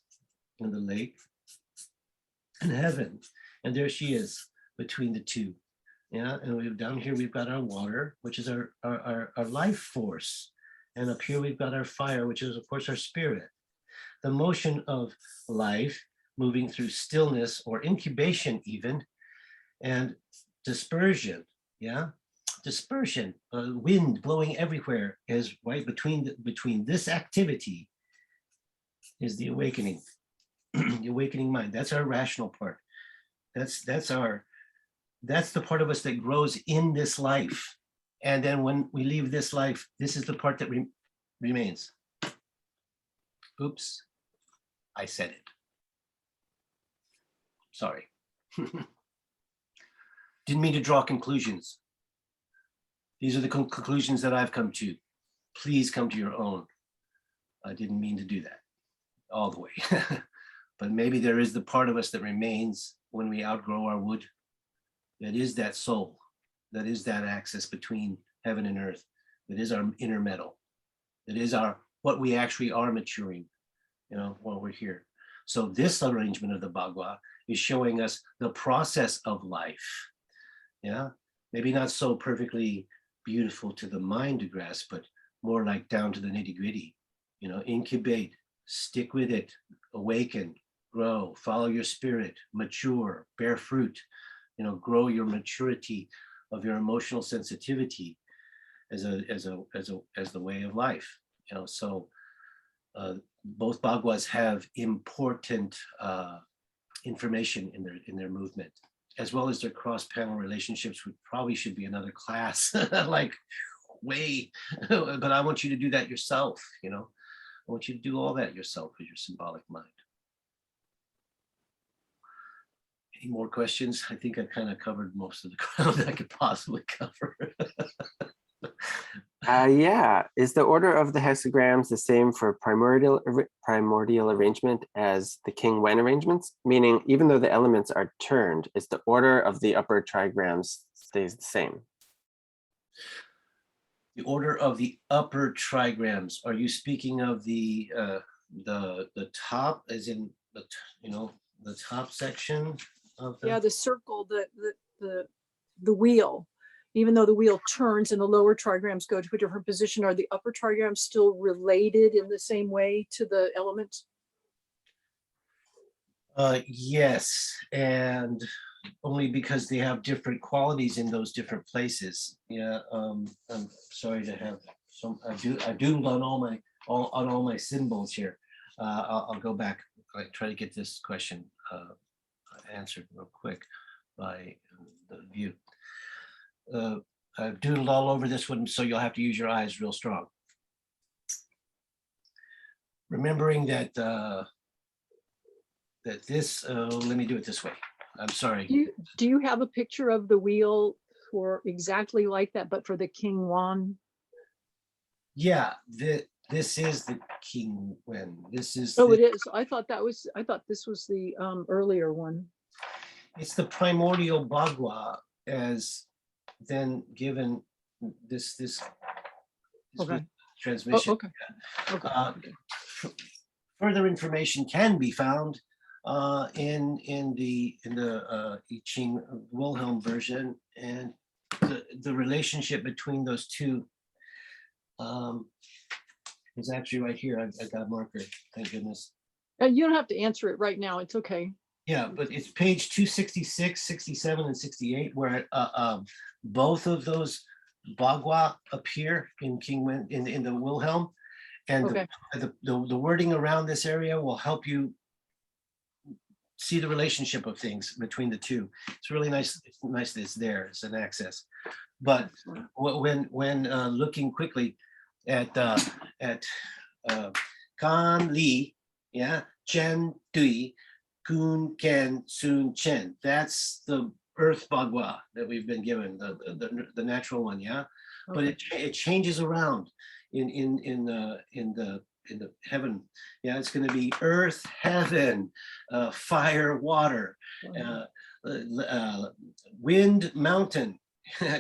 and the lake and heaven. And there she is between the two. Yeah. And we've down here, we've got our water, which is our life force. And up here, we've got our fire, which is, of course, our spirit. The motion of life moving through stillness or incubation even, and dispersion, yeah? Dispersion, wind blowing everywhere is right between this activity is the awakening, the awakening mind. That's our rational part. That's the part of us that grows in this life. And then when we leave this life, this is the part that remains. Oops, I said it. Sorry. Didn't mean to draw conclusions. These are the conclusions that I've come to. Please come to your own. I didn't mean to do that all the way. But maybe there is the part of us that remains when we outgrow our wood. That is that soul. That is that axis between heaven and earth. That is our inner metal. That is what we actually are maturing, while we're here. So this arrangement of the Bagua is showing us the process of life. Yeah, maybe not so perfectly beautiful to the mind to grasp, but more like down to the nitty-gritty. Incubate, stick with it, awaken, grow, follow your spirit, mature, bear fruit. Grow your maturity of your emotional sensitivity as the way of life. So both Baguas have important information in their movement, as well as their cross-panel relationships, which probably should be another class, like way, but I want you to do that yourself, I want you to do all that yourself with your symbolic mind. Any more questions? I think I kind of covered most of the ground I could possibly cover.
Yeah. Is the order of the hexagrams the same for primordial arrangement as the King Wen arrangements? Meaning, even though the elements are turned, is the order of the upper trigrams stays the same?
The order of the upper trigrams. Are you speaking of the top, as in the top section of the?
Yeah, the circle, the wheel. Even though the wheel turns and the lower trigrams go to a different position, are the upper trigrams still related in the same way to the elements?
Yes, and only because they have different qualities in those different places. Yeah, I'm sorry to have some. I doodled on all my symbols here. I'll go back. I try to get this question answered real quick by the view. I've doodled all over this one, so you'll have to use your eyes real strong. Remembering that this, let me do it this way. I'm sorry.
Do you have a picture of the wheel for exactly like that, but for the King Wan?
Yeah, this is the King Wen. This is.
Oh, it is. I thought this was the earlier one.
It's the primordial Bagua as then given this
Okay.
transmission.
Oh, okay. Okay.
Further information can be found in the I Ching Wilhelm version, and the relationship between those two is actually right here. I got a marker, thank goodness.
You don't have to answer it right now. It's okay.
Yeah, but it's page 266, 67, and 68, where both of those Bagua appear in King Wen in the Wilhelm, and
Okay.
the wording around this area will help you see the relationship of things between the two. It's really nice. It's nice that it's there. It's an access. But when looking quickly at Kan Li, yeah, Chen Dui, Kun Ken Sun Chen. That's the Earth Bagua that we've been given, the natural one, yeah. But it changes around in the heaven. Yeah, it's going to be earth, heaven, fire, water, wind, mountain.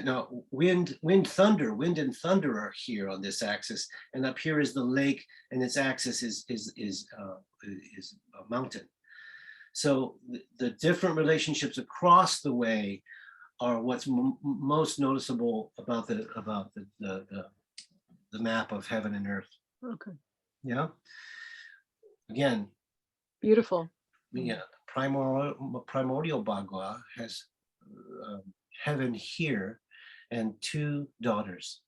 No, wind, thunder. Wind and thunder are here on this axis, and up here is the lake, and its axis is a mountain. So the different relationships across the way are what's most noticeable about the map of heaven and earth.
Okay,
Yeah. Again,
beautiful.
yeah, primordial Bagua has heaven here and two daughters,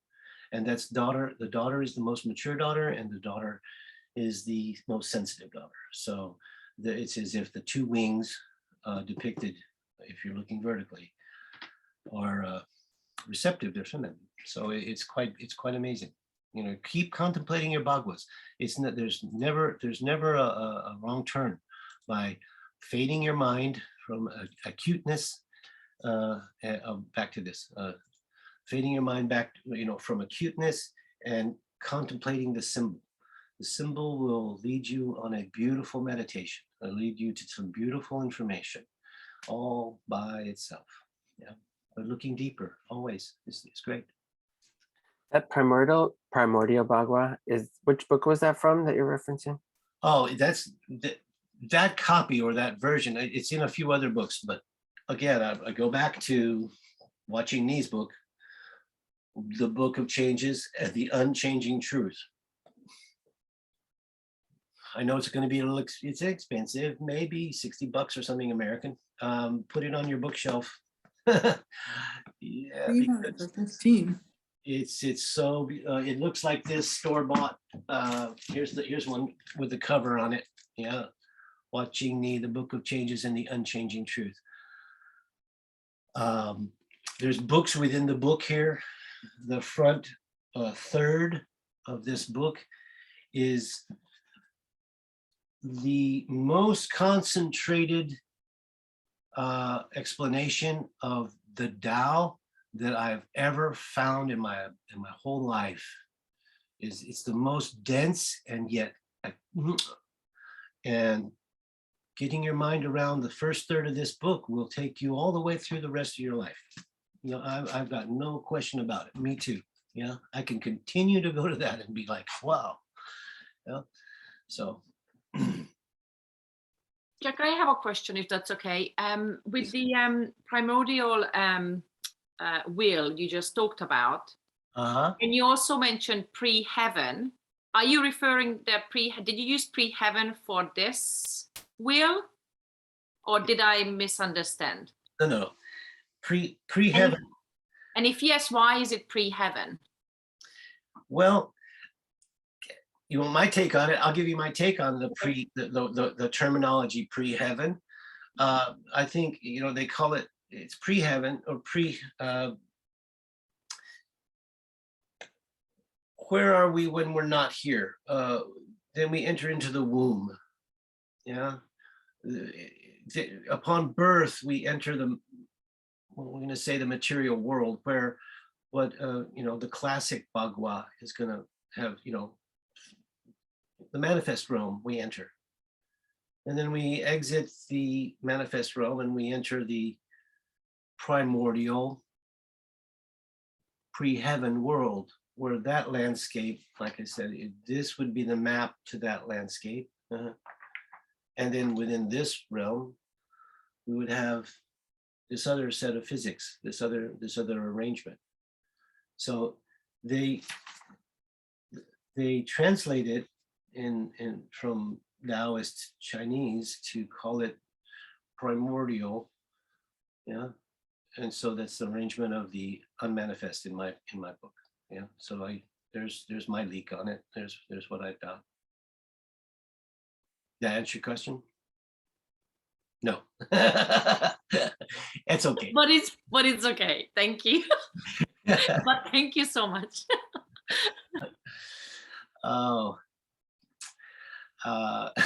and that's the daughter is the most mature daughter, and the daughter is the most sensitive daughter. So it's as if the two wings depicted, if you're looking vertically, are receptive. They're feminine. So it's quite amazing. You know, keep contemplating your Baguas. It's not, there's never a wrong turn by fading your mind from acuteness back to this, fading your mind back, you know, from acuteness and contemplating the symbol. The symbol will lead you on a beautiful meditation. It'll lead you to some beautiful information all by itself. Yeah, but looking deeper always is great.
That primordial Bagua is, which book was that from that you're referencing?
Oh, that's that copy or that version. It's in a few other books, but again, I go back to watching Ni's book, The Book of Changes and the Unchanging Truth. I know it's going to be it's expensive, maybe $60 or something American. Put it on your bookshelf. Yeah,
for 15.
it's so it looks like this store-bought. Here's one with the cover on it. Yeah, watching the Book of Changes and the Unchanging Truth. There's books within the book here. The front third of this book is the most concentrated explanation of the Tao that I've ever found in my whole life. It's the most dense, and yet and getting your mind around the first third of this book will take you all the way through the rest of your life. You know, I've got no question about it. Me too. Yeah, I can continue to go to that and be like, wow. Yeah. So
Jack, I have a question, if that's okay. With the primordial wheel you just talked about, and you also mentioned pre-heaven. Are you referring did you use pre-heaven for this wheel, or did I misunderstand?
No. Pre-heaven.
And if yes, why is it pre-heaven?
Well, you want my take on it? I'll give you my take on the terminology pre-heaven. I think, you know, they call it's pre-heaven or where are we when we're not here? Then we enter into the womb. Yeah. Upon birth, we enter we're going to say the material world, where what you know, the classic Bagua is going to have, you know, the manifest realm we enter, and then we exit the manifest realm and we enter the primordial pre-heaven world, where that landscape, like I said, this would be the map to that landscape. And then within this realm, we would have this other set of physics, this other arrangement. So they translate it in from Taoist Chinese to call it primordial. Yeah. And so that's the arrangement of the unmanifest in my book. Yeah. So there's my leak on it. There's what I've done. Did that answer your question? No. It's okay.
But it's okay. Thank you. But thank you so much.
Oh. To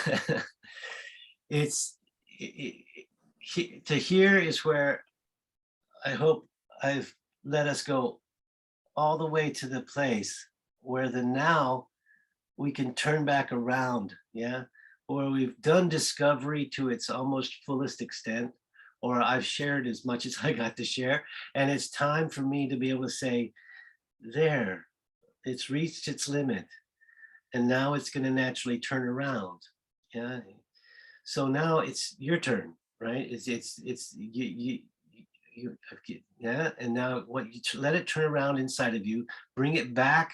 here is where I hope I've let us go all the way to the place where the now we can turn back around. Yeah. Or we've done discovery to its almost fullest extent, or I've shared as much as I got to share. And it's time for me to be able to say, there, it's reached its limit. And now it's going to naturally turn around. Yeah. So now it's your turn, right? Yeah. And now let it turn around inside of you, bring it back,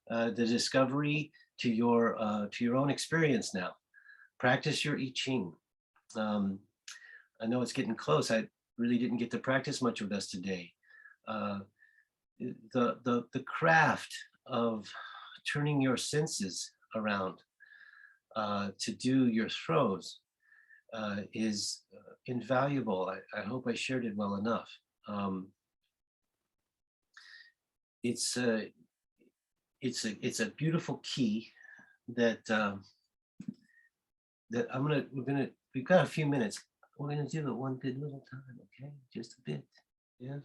the discovery to your own experience now. Practice your I Ching. I know it's getting close. I really didn't get to practice much with us today. The craft of turning your senses around to do your throws is invaluable. I hope I shared it well enough. It's a beautiful key that we've got a few minutes. We're gonna do it one good little time, okay? Just a bit, yeah.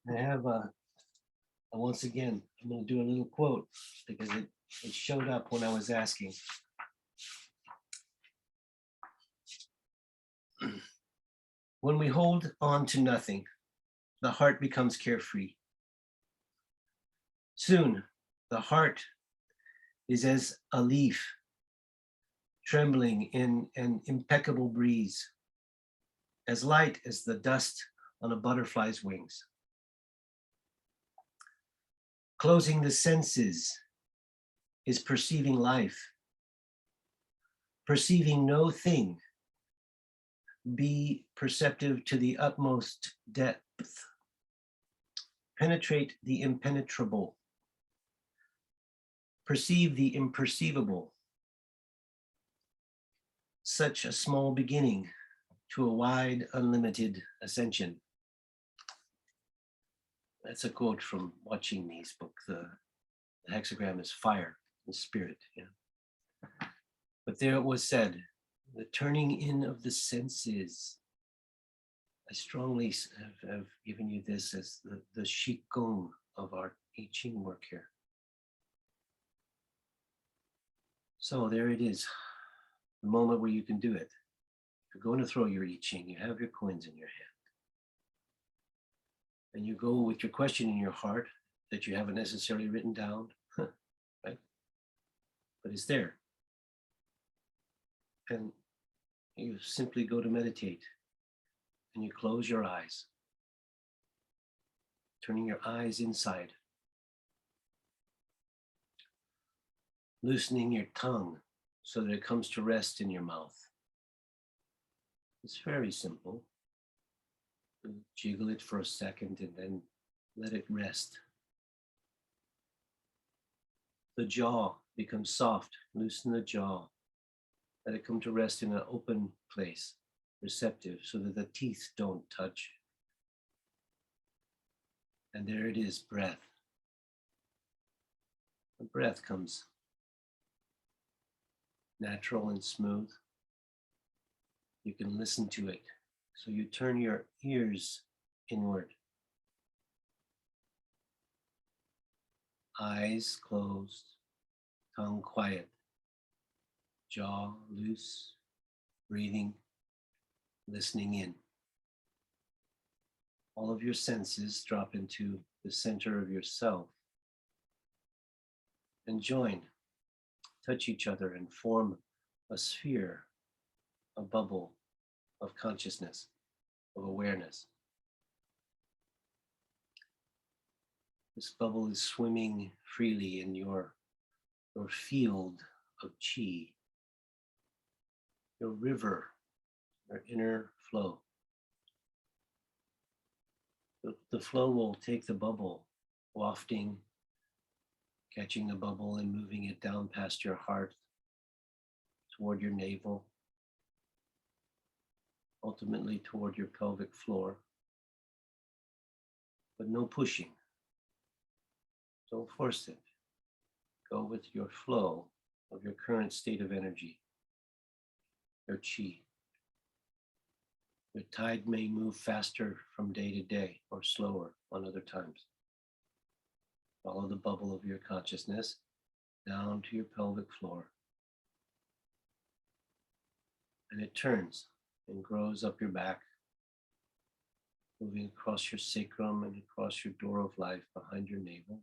I have once again, I'm gonna do a little quote because it showed up when I was asking. When we hold on to nothing, the heart becomes carefree. Soon, the heart is as a leaf trembling in an impeccable breeze, as light as the dust on a butterfly's wings. Closing the senses is perceiving life. Perceiving no thing. Be perceptive to the utmost depth. Penetrate the impenetrable. Perceive the imperceivable. Such a small beginning to a wide, unlimited ascension. That's a quote from watching these books. The hexagram is fire and spirit. Yeah. But there it was said, the turning in of the senses. I strongly have given you this as the Qigong of our I Ching work here. So there it is, the moment where you can do it. If you're going to throw your I Ching, you have your coins in your hand. And you go with your question in your heart that you haven't necessarily written down, right? But it's there. And you simply go to meditate and you close your eyes, turning your eyes inside, loosening your tongue so that it comes to rest in your mouth. It's very simple. You jiggle it for a second and then let it rest. The jaw becomes soft. Loosen the jaw. Let it come to rest in an open place, receptive, so that the teeth don't touch. And there it is, breath. The breath comes natural and smooth. You can listen to it. So you turn your ears inward. Eyes closed, tongue quiet, jaw loose, breathing, listening in. All of your senses drop into the center of yourself and join, touch each other and form a sphere, a bubble of consciousness, of awareness. This bubble is swimming freely in your field of chi, your river, your inner flow. The flow will take the bubble, wafting, catching the bubble and moving it down past your heart, toward your navel, ultimately toward your pelvic floor. But no pushing. Don't force it. Go with your flow of your current state of energy, your chi. Your tide may move faster from day to day or slower on other times. Follow the bubble of your consciousness down to your pelvic floor. And it turns and grows up your back, moving across your sacrum and across your door of life behind your navel,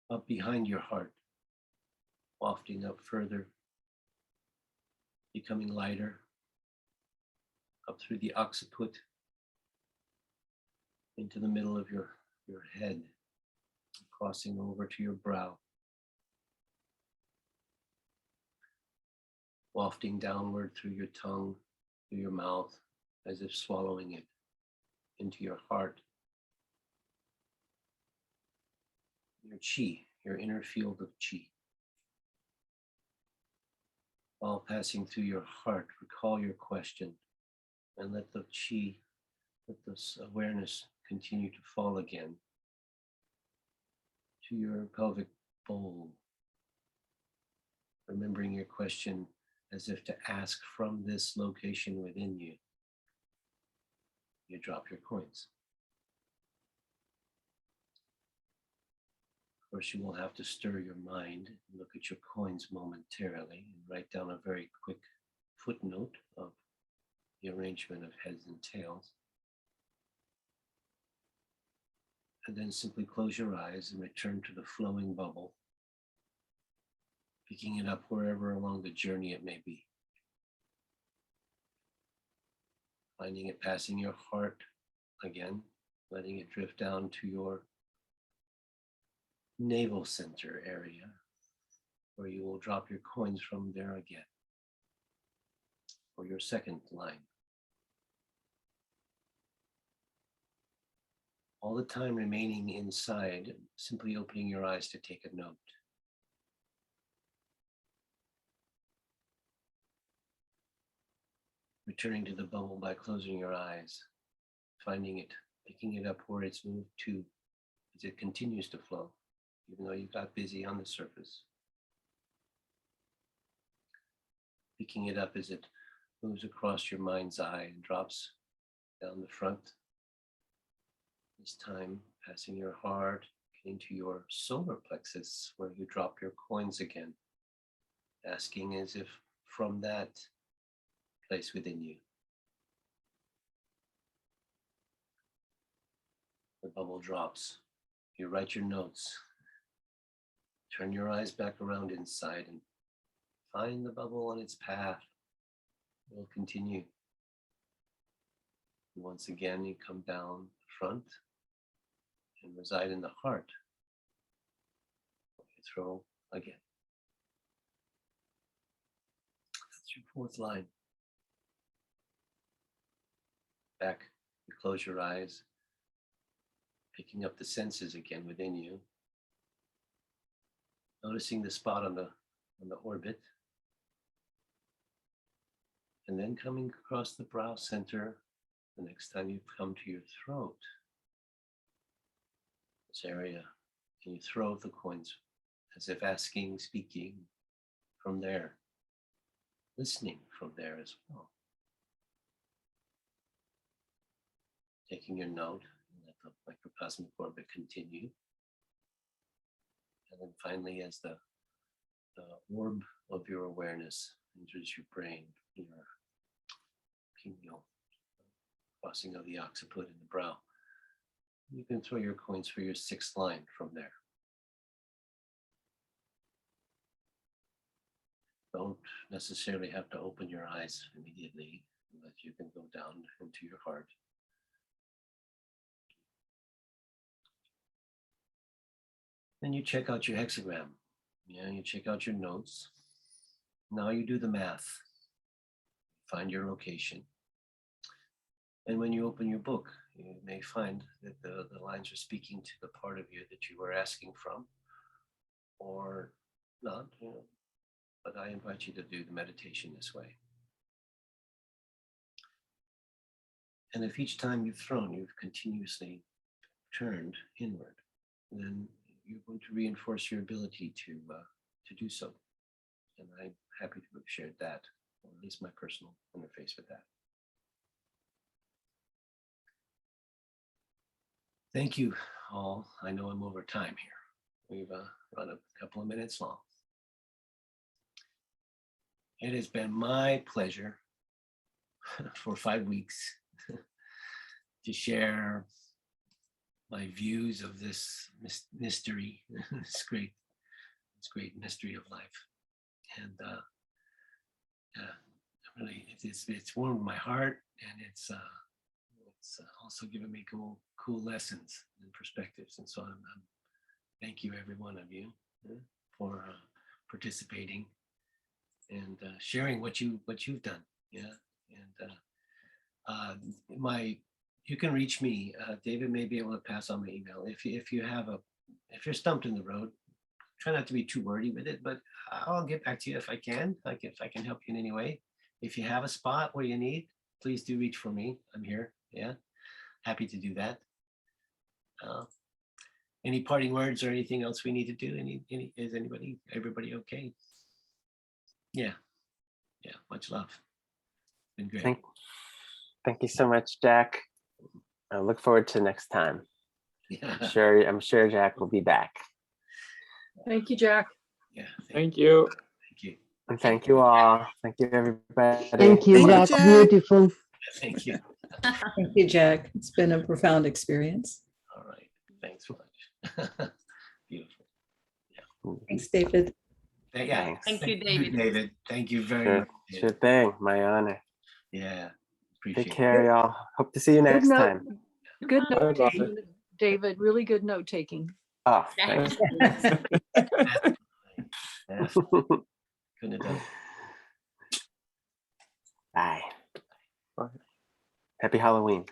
up behind your heart, wafting up further, becoming lighter, up through the occiput, into the middle of your head, crossing over to your brow, wafting downward through your tongue, through your mouth, as if swallowing it into your heart, your chi, your inner field of chi. While passing through your heart, recall your question and let the chi, let this awareness continue to fall again to your pelvic bowl, remembering your question as if to ask from this location within you. You drop your coins. Of course, you will have to stir your mind and look at your coins momentarily and write down a very quick footnote of the arrangement of heads and tails. And then simply close your eyes and return to the flowing bubble, picking it up wherever along the journey it may be. Finding it passing your heart again, letting it drift down to your navel center area, where you will drop your coins from there again, or your second line. All the time remaining inside, simply opening your eyes to take a note. Returning to the bubble by closing your eyes, finding it, picking it up where it's moved to as it continues to flow, even though you got busy on the surface. Picking it up as it moves across your mind's eye and drops down the front. This time, passing your heart into your solar plexus, where you drop your coins again, asking as if from that place within you. The bubble drops. You write your notes. Turn your eyes back around inside and find the bubble on its path. It will continue. And once again, you come down the front and reside in the heart. You throw again. That's your fourth line. Back, you close your eyes, picking up the senses again within you. Noticing the spot on the orbit. And then coming across the brow center, the next time you come to your throat, this area, and you throw the coins as if asking, speaking from there, listening from there as well. Taking your note, and let the microcosmic orbit continue. And then finally, as the orb of your awareness enters your brain, your pineal, crossing of the occiput and the brow, you can throw your coins for your sixth line from there. Don't necessarily have to open your eyes immediately, but you can go down into your heart. Then you check out your hexagram. You check out your notes. Now you do the math. Find your location. And when you open your book, you may find that the lines are speaking to the part of you that you were asking from, or not, but I invite you to do the meditation this way. And if each time you've thrown, you've continuously turned inward, then you're going to reinforce your ability to do so. And I'm happy to have shared that, or at least my personal interface with that. Thank you all. I know I'm over time here. We've run a couple of minutes long. It has been my pleasure for 5 weeks to share my views of this mystery, this great mystery of life. And really, it's warmed my heart, and it's also given me cool lessons and perspectives. And so I'm thank you, every one of you, for participating and sharing what you've done. Yeah, and you can reach me. David may be able to pass on my email if you're stumped in the road. Try not to be too wordy with it, but I'll get back to you if I can. If I can help you in any way. If you have a spot where you need, please do reach for me. I'm here. Yeah, happy to do that. Any parting words or anything else we need to do? Is everybody okay? Yeah. Much love. Been great.
Thank you so much, Jack. I look forward to next time.
Yeah.
I'm sure Jack will be back.
Thank you, Jack.
Yeah.
Thank you.
Thank you.
And thank you all. Thank you, everybody.
Thank you,
Thank you,
Jack.
Jack.
Beautiful.
Thank you.
Thank you, Jack. It's been a profound experience.
All right. Thanks so much. Beautiful.
Thanks, David.
Yeah.
Thanks.
Thank you, David.
David. Thank you very much.
Sure thing. My honor.
Yeah. Appreciate
Take care, y'all. Hope to see you next
Good note.
time.
Good note
Bye-bye.
taking, David. Really good note taking.
Oh, thanks.
it. Yeah. Couldn't have done it.
Bye. Happy Halloween.